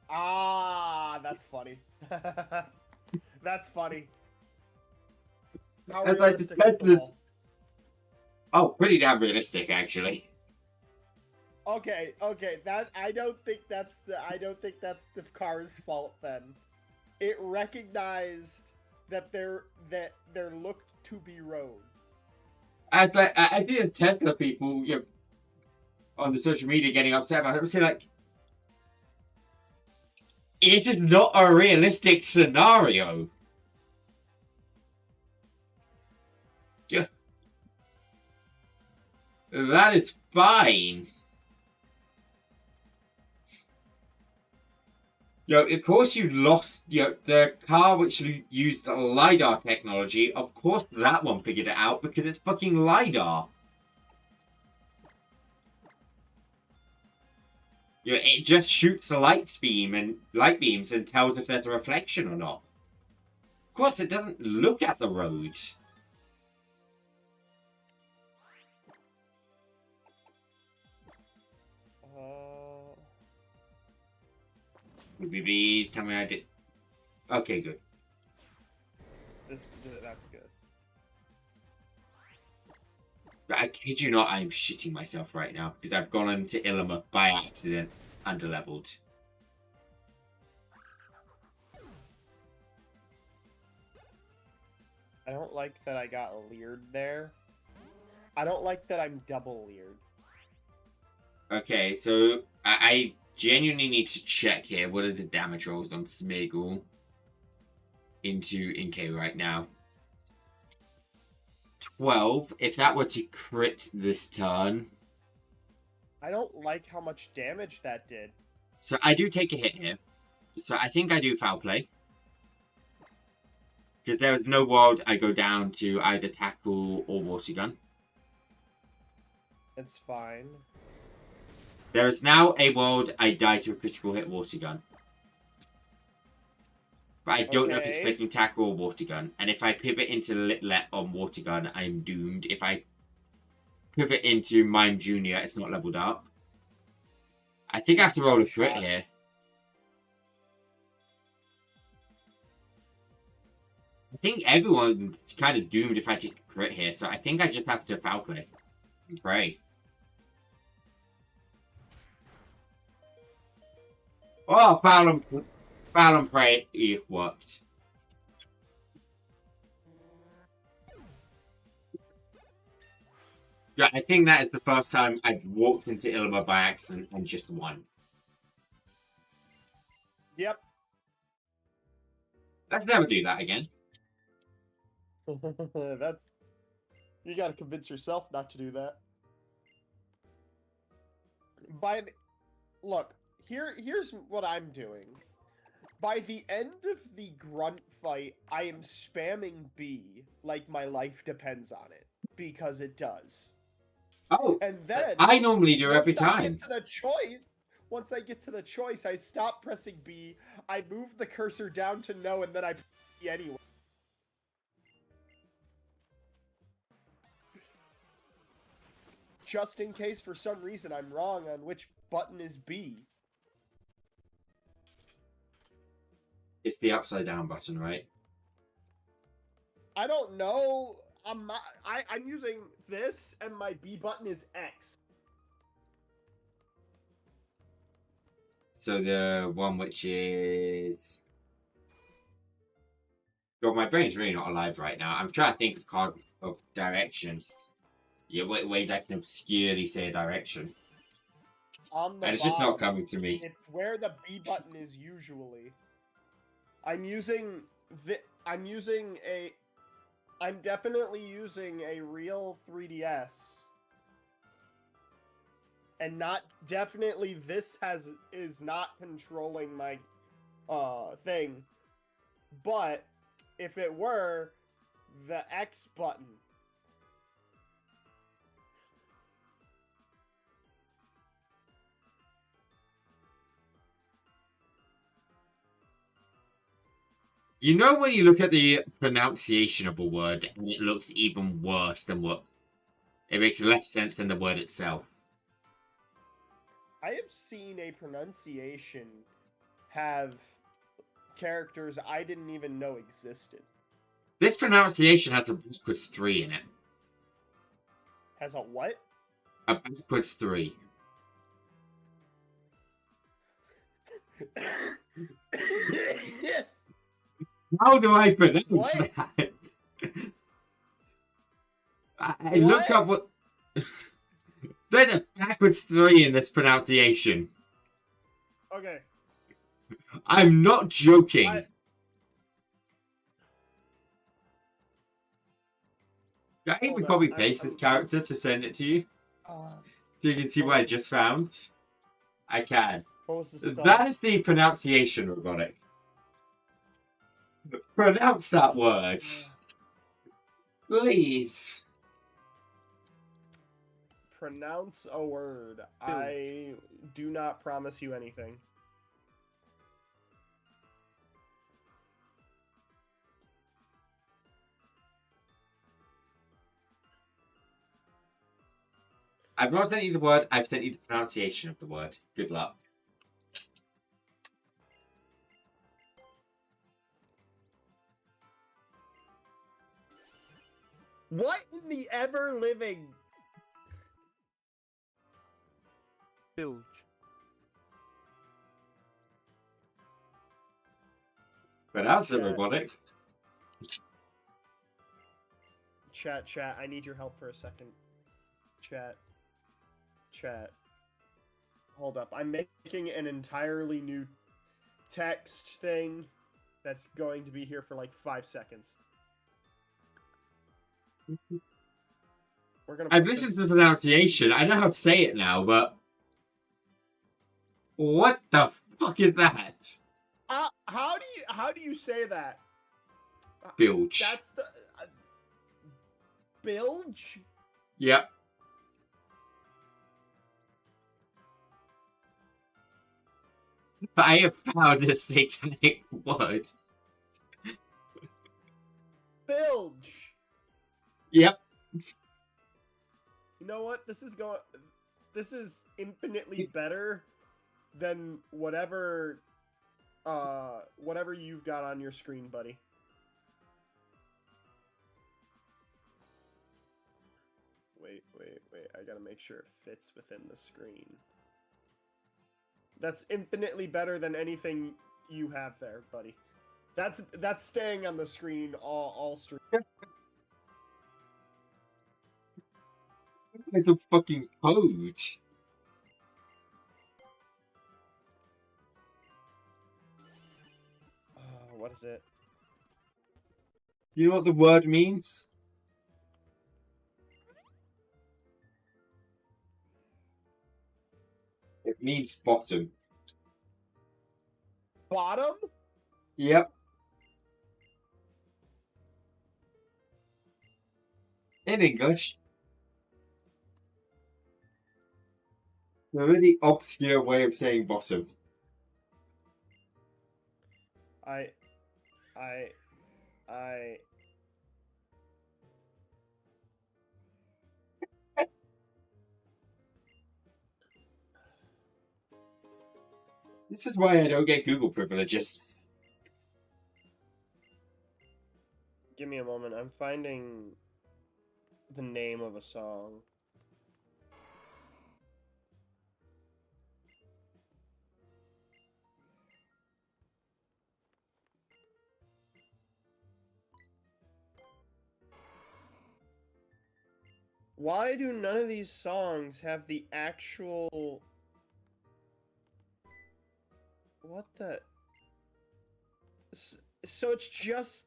Ah, that's funny. That's funny. How I'd like to realistic test is the it. wall? Oh, pretty damn realistic, actually. Okay, that I don't think that's the car's fault then. It recognized that there looked to be road. I see the Tesla people, on the social media getting upset about it. I would say, like, it's just not a realistic scenario. Yeah. That is fine. Of course you lost, the car which used LiDAR technology, of course that one figured it out because it's fucking LiDAR. It just shoots the light beams and tells if there's a reflection or not. Of course it doesn't look at the road. Please tell me I did. Okay, good. That's good. I kid you not, I'm shitting myself right now because I've gone into Ilima by accident, underleveled. I don't like that I got leered there. I don't like that I'm double leered. Okay, so I genuinely need to check here. What are the damage rolls on Smeagol into Inkay right now? 12. If that were to crit this turn. I don't like how much damage that did. So I do take a hit here. So I think I do foul play. Because there is no world I go down to either tackle or water gun. It's fine. There is now a world I die to a critical hit water gun. But I don't know if it's Okay. flicking tackle or water gun. And if I pivot into Litlet on water gun, I am doomed. If I pivot into Mime Junior, it's not leveled up. I think I have to roll a crit here. I think everyone's kind of doomed if I take a crit here, so I think I just have to foul play and pray. Oh, foul and pray, it worked. Yeah, I think that is the first time I've walked into Ilima by accident and just won. Yep. Let's never do that again. That's... You gotta convince yourself not to do that. Look, here's what I'm doing. By the end of the grunt fight, I am spamming B like my life depends on it. Because it does. Oh, And then... I normally do every time. Once I get to the choice, I stop pressing B, I move the cursor down to no, and then I press B anyway. Just in case for some reason I'm wrong on which button is B. It's the upside down button, right? I don't know. I'm using this, and my B button is X. So the one which is... God, my brain's really not alive right now. I'm trying to think of directions. Yeah, ways I can obscurely say a direction. On the And it's bottom, just not coming to me. it's where the B button is usually. I'm definitely using a real 3DS. And not definitely this is not controlling my thing. But if it were the X button. You know when you look at the pronunciation of a word and it looks even worse than what... It makes less sense than the word itself. I have seen a pronunciation have characters I didn't even know existed. This pronunciation has a backwards 3 in it. Has a what? A backwards 3. How do I pronounce What? that? I looked up what... There's a backwards 3 in this pronunciation. Okay. I'm not joking. Can I even copy paste this character to send it to you? So you can see what I just found? I can. What was this called? That is the pronunciation robotic. Pronounce that word. Please. Pronounce a word. I do not promise you anything. I've not sent you the word, I've sent you the pronunciation of the word. Good luck. What in the ever-living... Bilge. Pronounce it, robotic. Chat, I need your help for a second. Chat. Hold up, I'm making an entirely new text thing that's going to be here for like 5 seconds. We're gonna I've listened to the pronunciation. I know how to say it now, but... What the fuck is that? How do you say that? Bilge. That's the... bilge? Yep. I have found a satanic word. Bilge. Yep. You know what? This is infinitely better than whatever you've got on your screen, buddy. Wait. I gotta make sure it fits within the screen. That's infinitely better than anything you have there, buddy. That's staying on the screen all stream. It's a fucking code. What is it? You know what the word means? It means bottom. Bottom? Yep. In English. A really obscure way of saying bottom. I This is why I don't get Google privileges. Give me a moment. I'm finding the name of a song. Why do none of these songs have the actual... What the... So it's just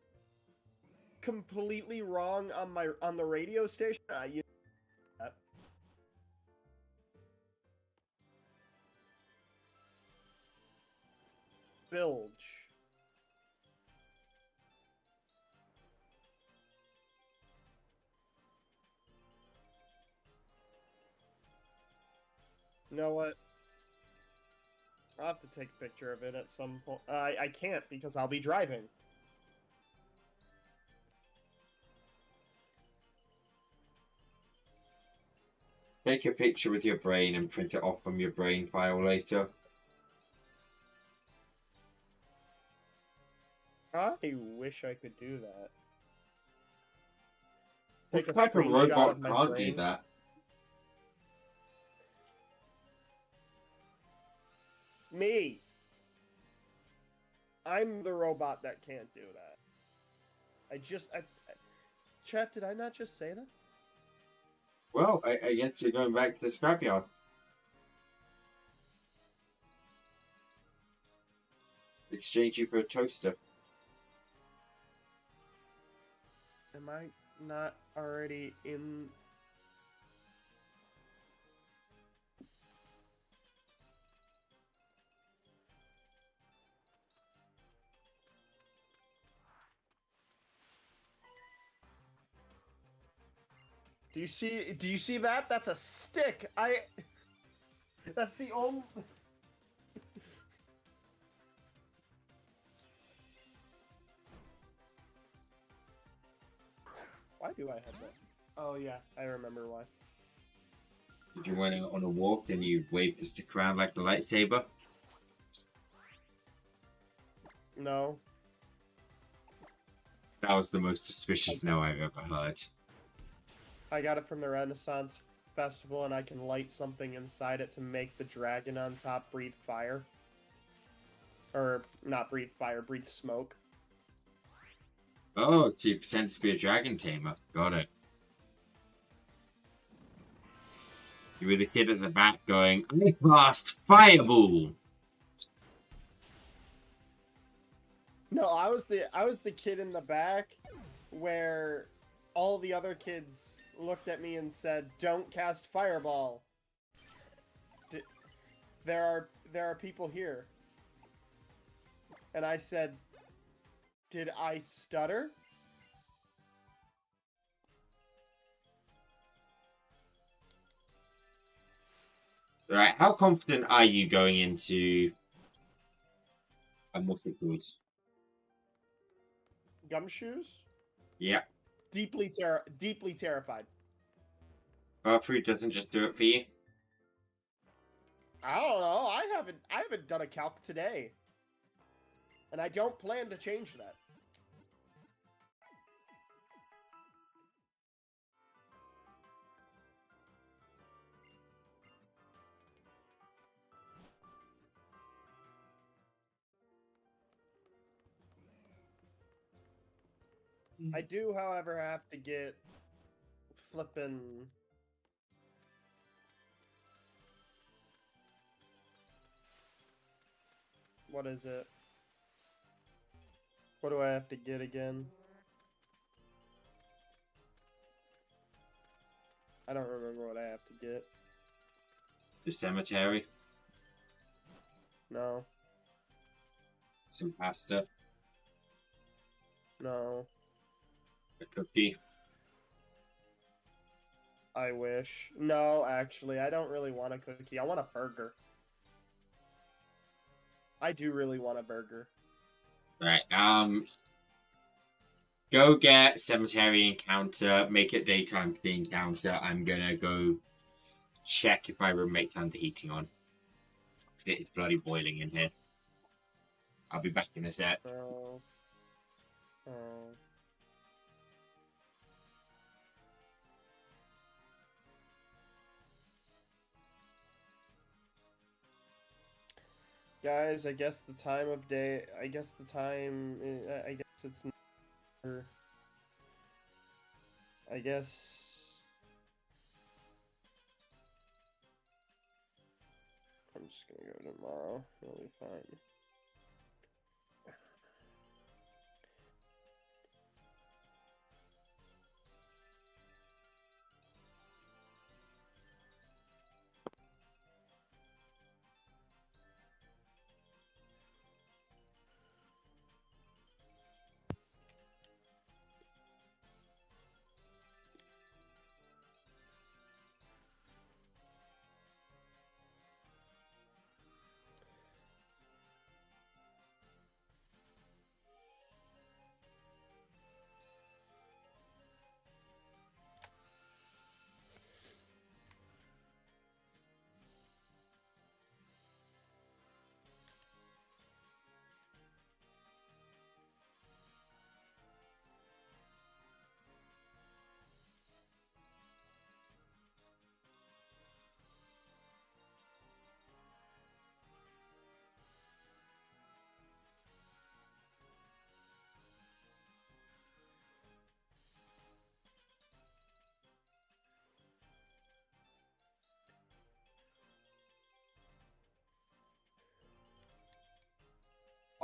completely wrong on the radio station? You know that. Bilge. You know what? I'll have to take a picture of it at some point. I can't because I'll be driving. Take a picture with your brain and print it off from your brain file later. I wish I could do that. What Take a type of screenshot robot of my can't brain. do that? Me. I'm the robot that can't do that. Chat, did I not just say that? Well, I guess you're going back to the scrapyard. Exchange you for a toaster. Am I not already in... Do you see that? That's a stick. That's the only... Why do I have that? Oh yeah, I remember why. If you went on a walk and you waved the stick around like the lightsaber. No. That was the most suspicious no I've ever heard. I got it from the Renaissance Festival, and I can light something inside it to make the dragon on top breathe fire. Or, not breathe fire, breathe smoke. Oh, so you pretend to be a dragon tamer. Got it. You were the kid at the back going, I cast Fireball! No, I was the kid in the back where all the other kids looked at me and said, "Don't cast Fireball. There are people here." And I said, "Did I stutter?" Right, how confident are you going into... what's it called? Gumshoes? Yeah. Deeply terrified. Fruit doesn't just do it for you? I don't know. I haven't done a calc today. And I don't plan to change that. I do, however, have to get flippin'... What is it? What do I have to get again? I don't remember what I have to get. The cemetery. No. Some pasta. No. A cookie. I wish. No, actually, I don't really want a cookie. I want a burger. I do really want a burger. Right, go get cemetery encounter, make it daytime for the encounter. I'm gonna go check if my roommate turned the heating on. It's bloody boiling in here. I'll be back in a sec. Oh. Oh. Guys, I guess the time of day, I guess it's I guess just gonna go tomorrow. It'll be fine.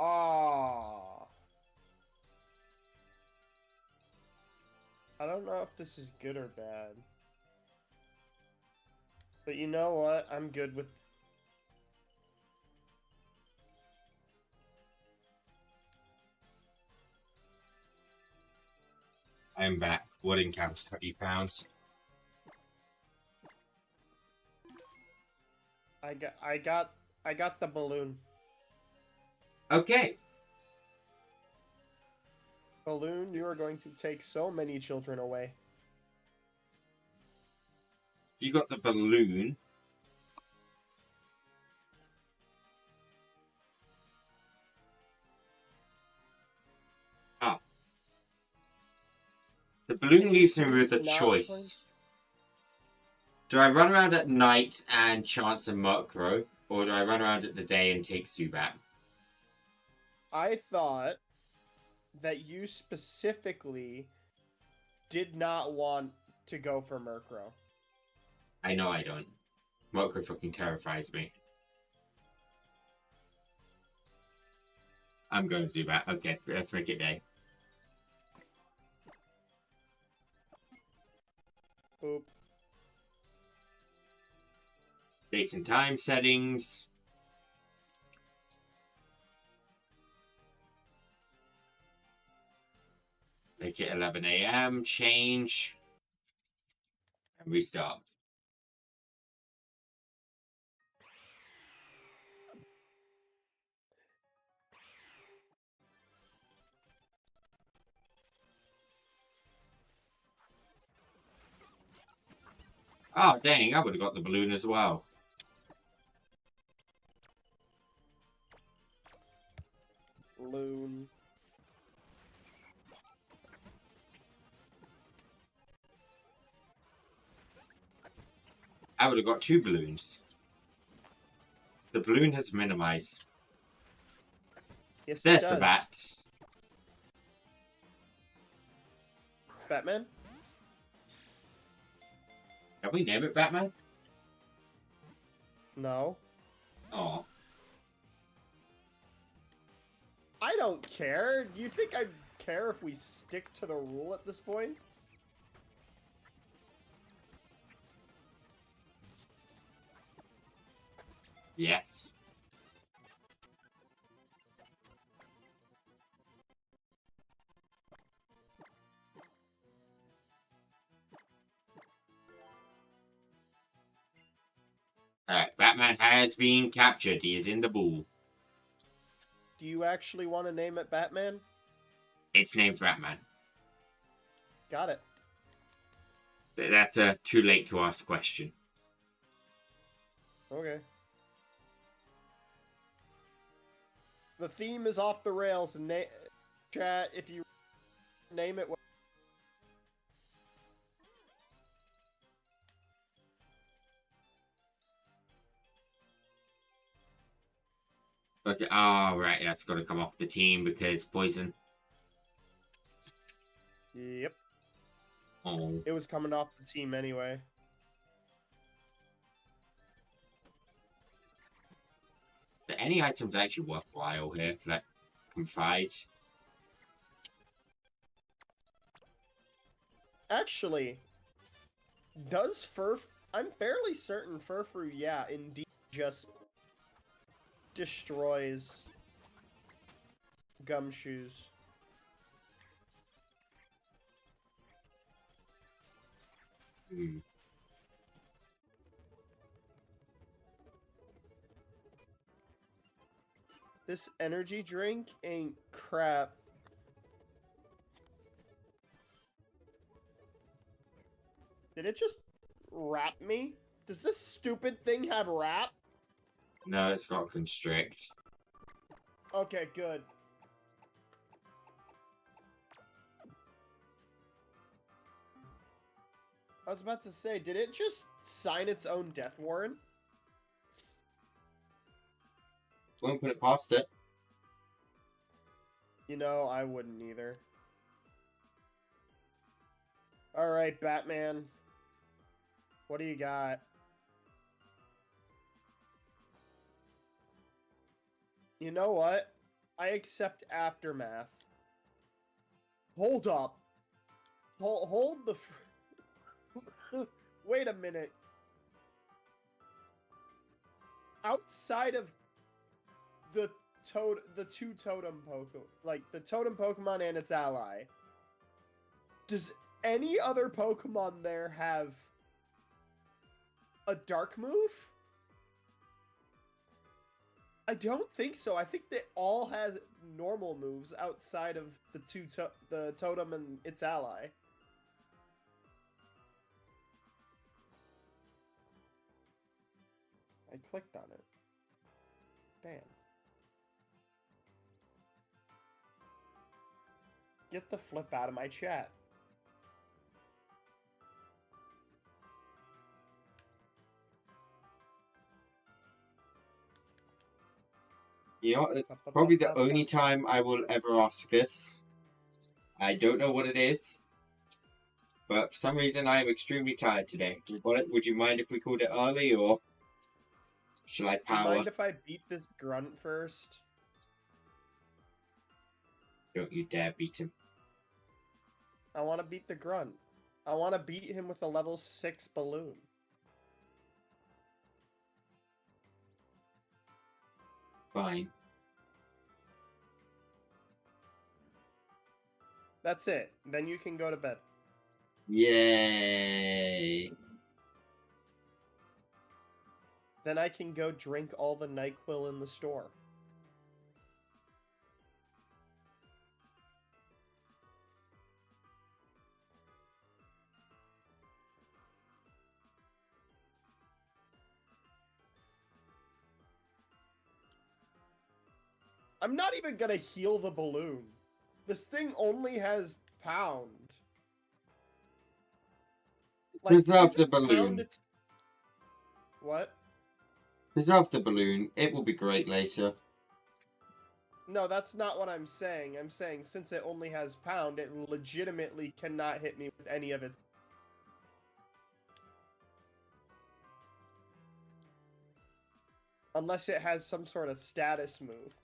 Ah. I don't know if this is good or bad. But you know what? I'm good with... I'm back. What encounter have you found? I got the balloon. Okay. Balloon, you are going to take so many children away. You got the balloon. Ah. The balloon leaves me with a Please not choice. Do I run around at night and chance a Murkrow, or do I run around at the day and take Zubat? I thought that you specifically did not want to go for Murkrow. I know I don't. Murkrow fucking terrifies me. I'm going Zubat. Okay, let's make it day. Boop. Date and time settings. Make it 11 a.m. Change. And restart. Oh, dang, I would have got the balloon as well. Balloon. I would have got 2 balloons. The balloon has minimized. Yes, There's it the does. bat. Batman? Can we name it Batman? No. Oh. I don't care. Do you think I'd care if we stick to the rule at this point? Yes. Alright, Batman has been captured. He is in the pool. Do you actually want to name it Batman? It's named Batman. Got it. That's a too late to ask question. Okay. The theme is off the rails, and chat, if you name it... Okay, oh, right, that's got to come off the team because poison. Yep. Oh. It was coming off the team anyway. any items actually worthwhile here? Like, confide. Actually, does I'm fairly certain Furfrou, yeah, indeed just destroys gumshoes. Hmm. This energy drink ain't crap. Did it just wrap me? Does this stupid thing have wrap? No, it's got constrict. Okay, good. I was about to say, did it just sign its own death warrant? Won't put it past it. You know, I wouldn't either. Alright, Batman. What do you got? You know what? I accept Aftermath. Hold up. Hold the... Wait a minute. Outside of the two totem Pokemon, like the totem Pokemon and its ally, does any other Pokemon there have a dark move? I don't think so. I think they all has normal moves outside of the totem and its ally. I clicked on it. Bam. Get the flip out of my chat. You know what? It's probably the only time I will ever ask this. I don't know what it is. But for some reason, I am extremely tired today. Would you mind if we called it early, or shall I power? Do you mind if I beat this grunt first? Don't you dare beat him. I want to beat the grunt. I want to beat him with a level 6 balloon. Fine. That's it. Then you can go to bed. Yay. Then I can go drink all the NyQuil in the store. I'm not even gonna heal the balloon. This thing only has pound. Preserve the isn't pound balloon. What? Preserve the balloon. It will be great later. No, that's not what I'm saying. I'm saying since it only has pound, it legitimately cannot hit me with any of its... Unless it has some sort of status move.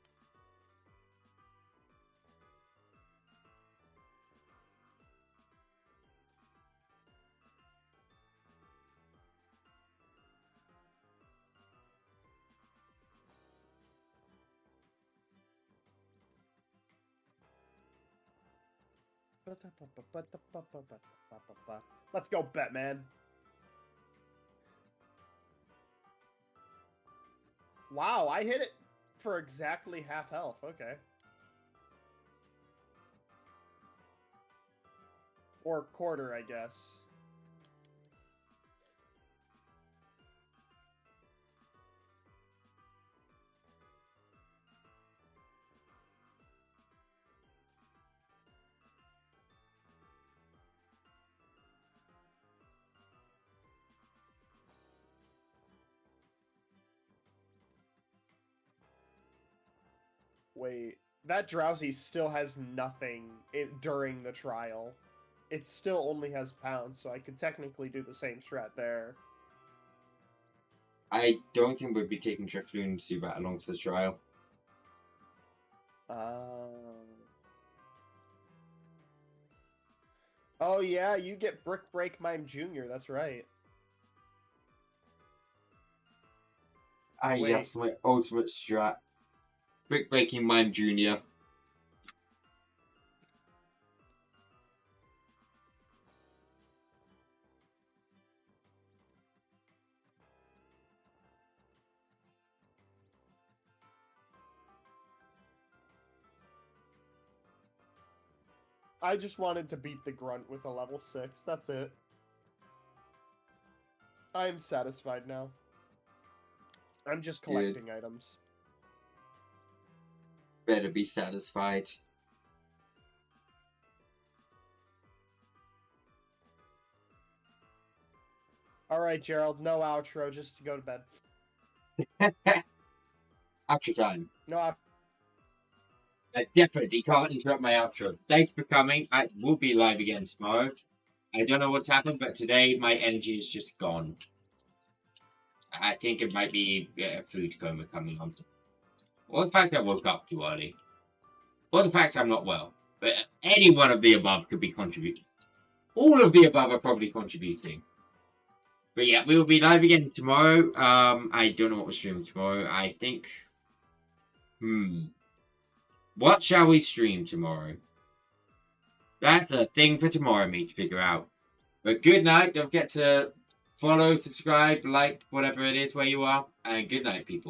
Let's go, Batman. Wow, I hit it for exactly half health. Okay. Or quarter, I guess. Wait, that Drowsy still has nothing during the trial. It still only has pounds, so I could technically do the same strat there. I don't think we'll be taking Trifloon and Zubat along to the trial. Oh yeah, you get Brick Break Mime Jr. That's right. Wait. Yes, my ultimate strat. Brick Breaking Mime Jr. I just wanted to beat the Grunt with a level 6. That's it. I am satisfied now. I'm just collecting items. Better be satisfied. Alright, Gerald, no outro, just to go to bed. Outro time. No outro. I definitely can't interrupt my outro. Thanks for coming. I will be live again tomorrow. I don't know what's happened, but today my energy is just gone. I think it might be food coma coming on. Or the fact I woke up too early. Or the fact I'm not well. But any one of the above could be contributing. All of the above are probably contributing. But yeah, we will be live again tomorrow. I don't know what we're streaming tomorrow. I think... What shall we stream tomorrow? That's a thing for tomorrow, me to figure out. But good night. Don't forget to follow, subscribe, like, whatever it is where you are. And good night, people.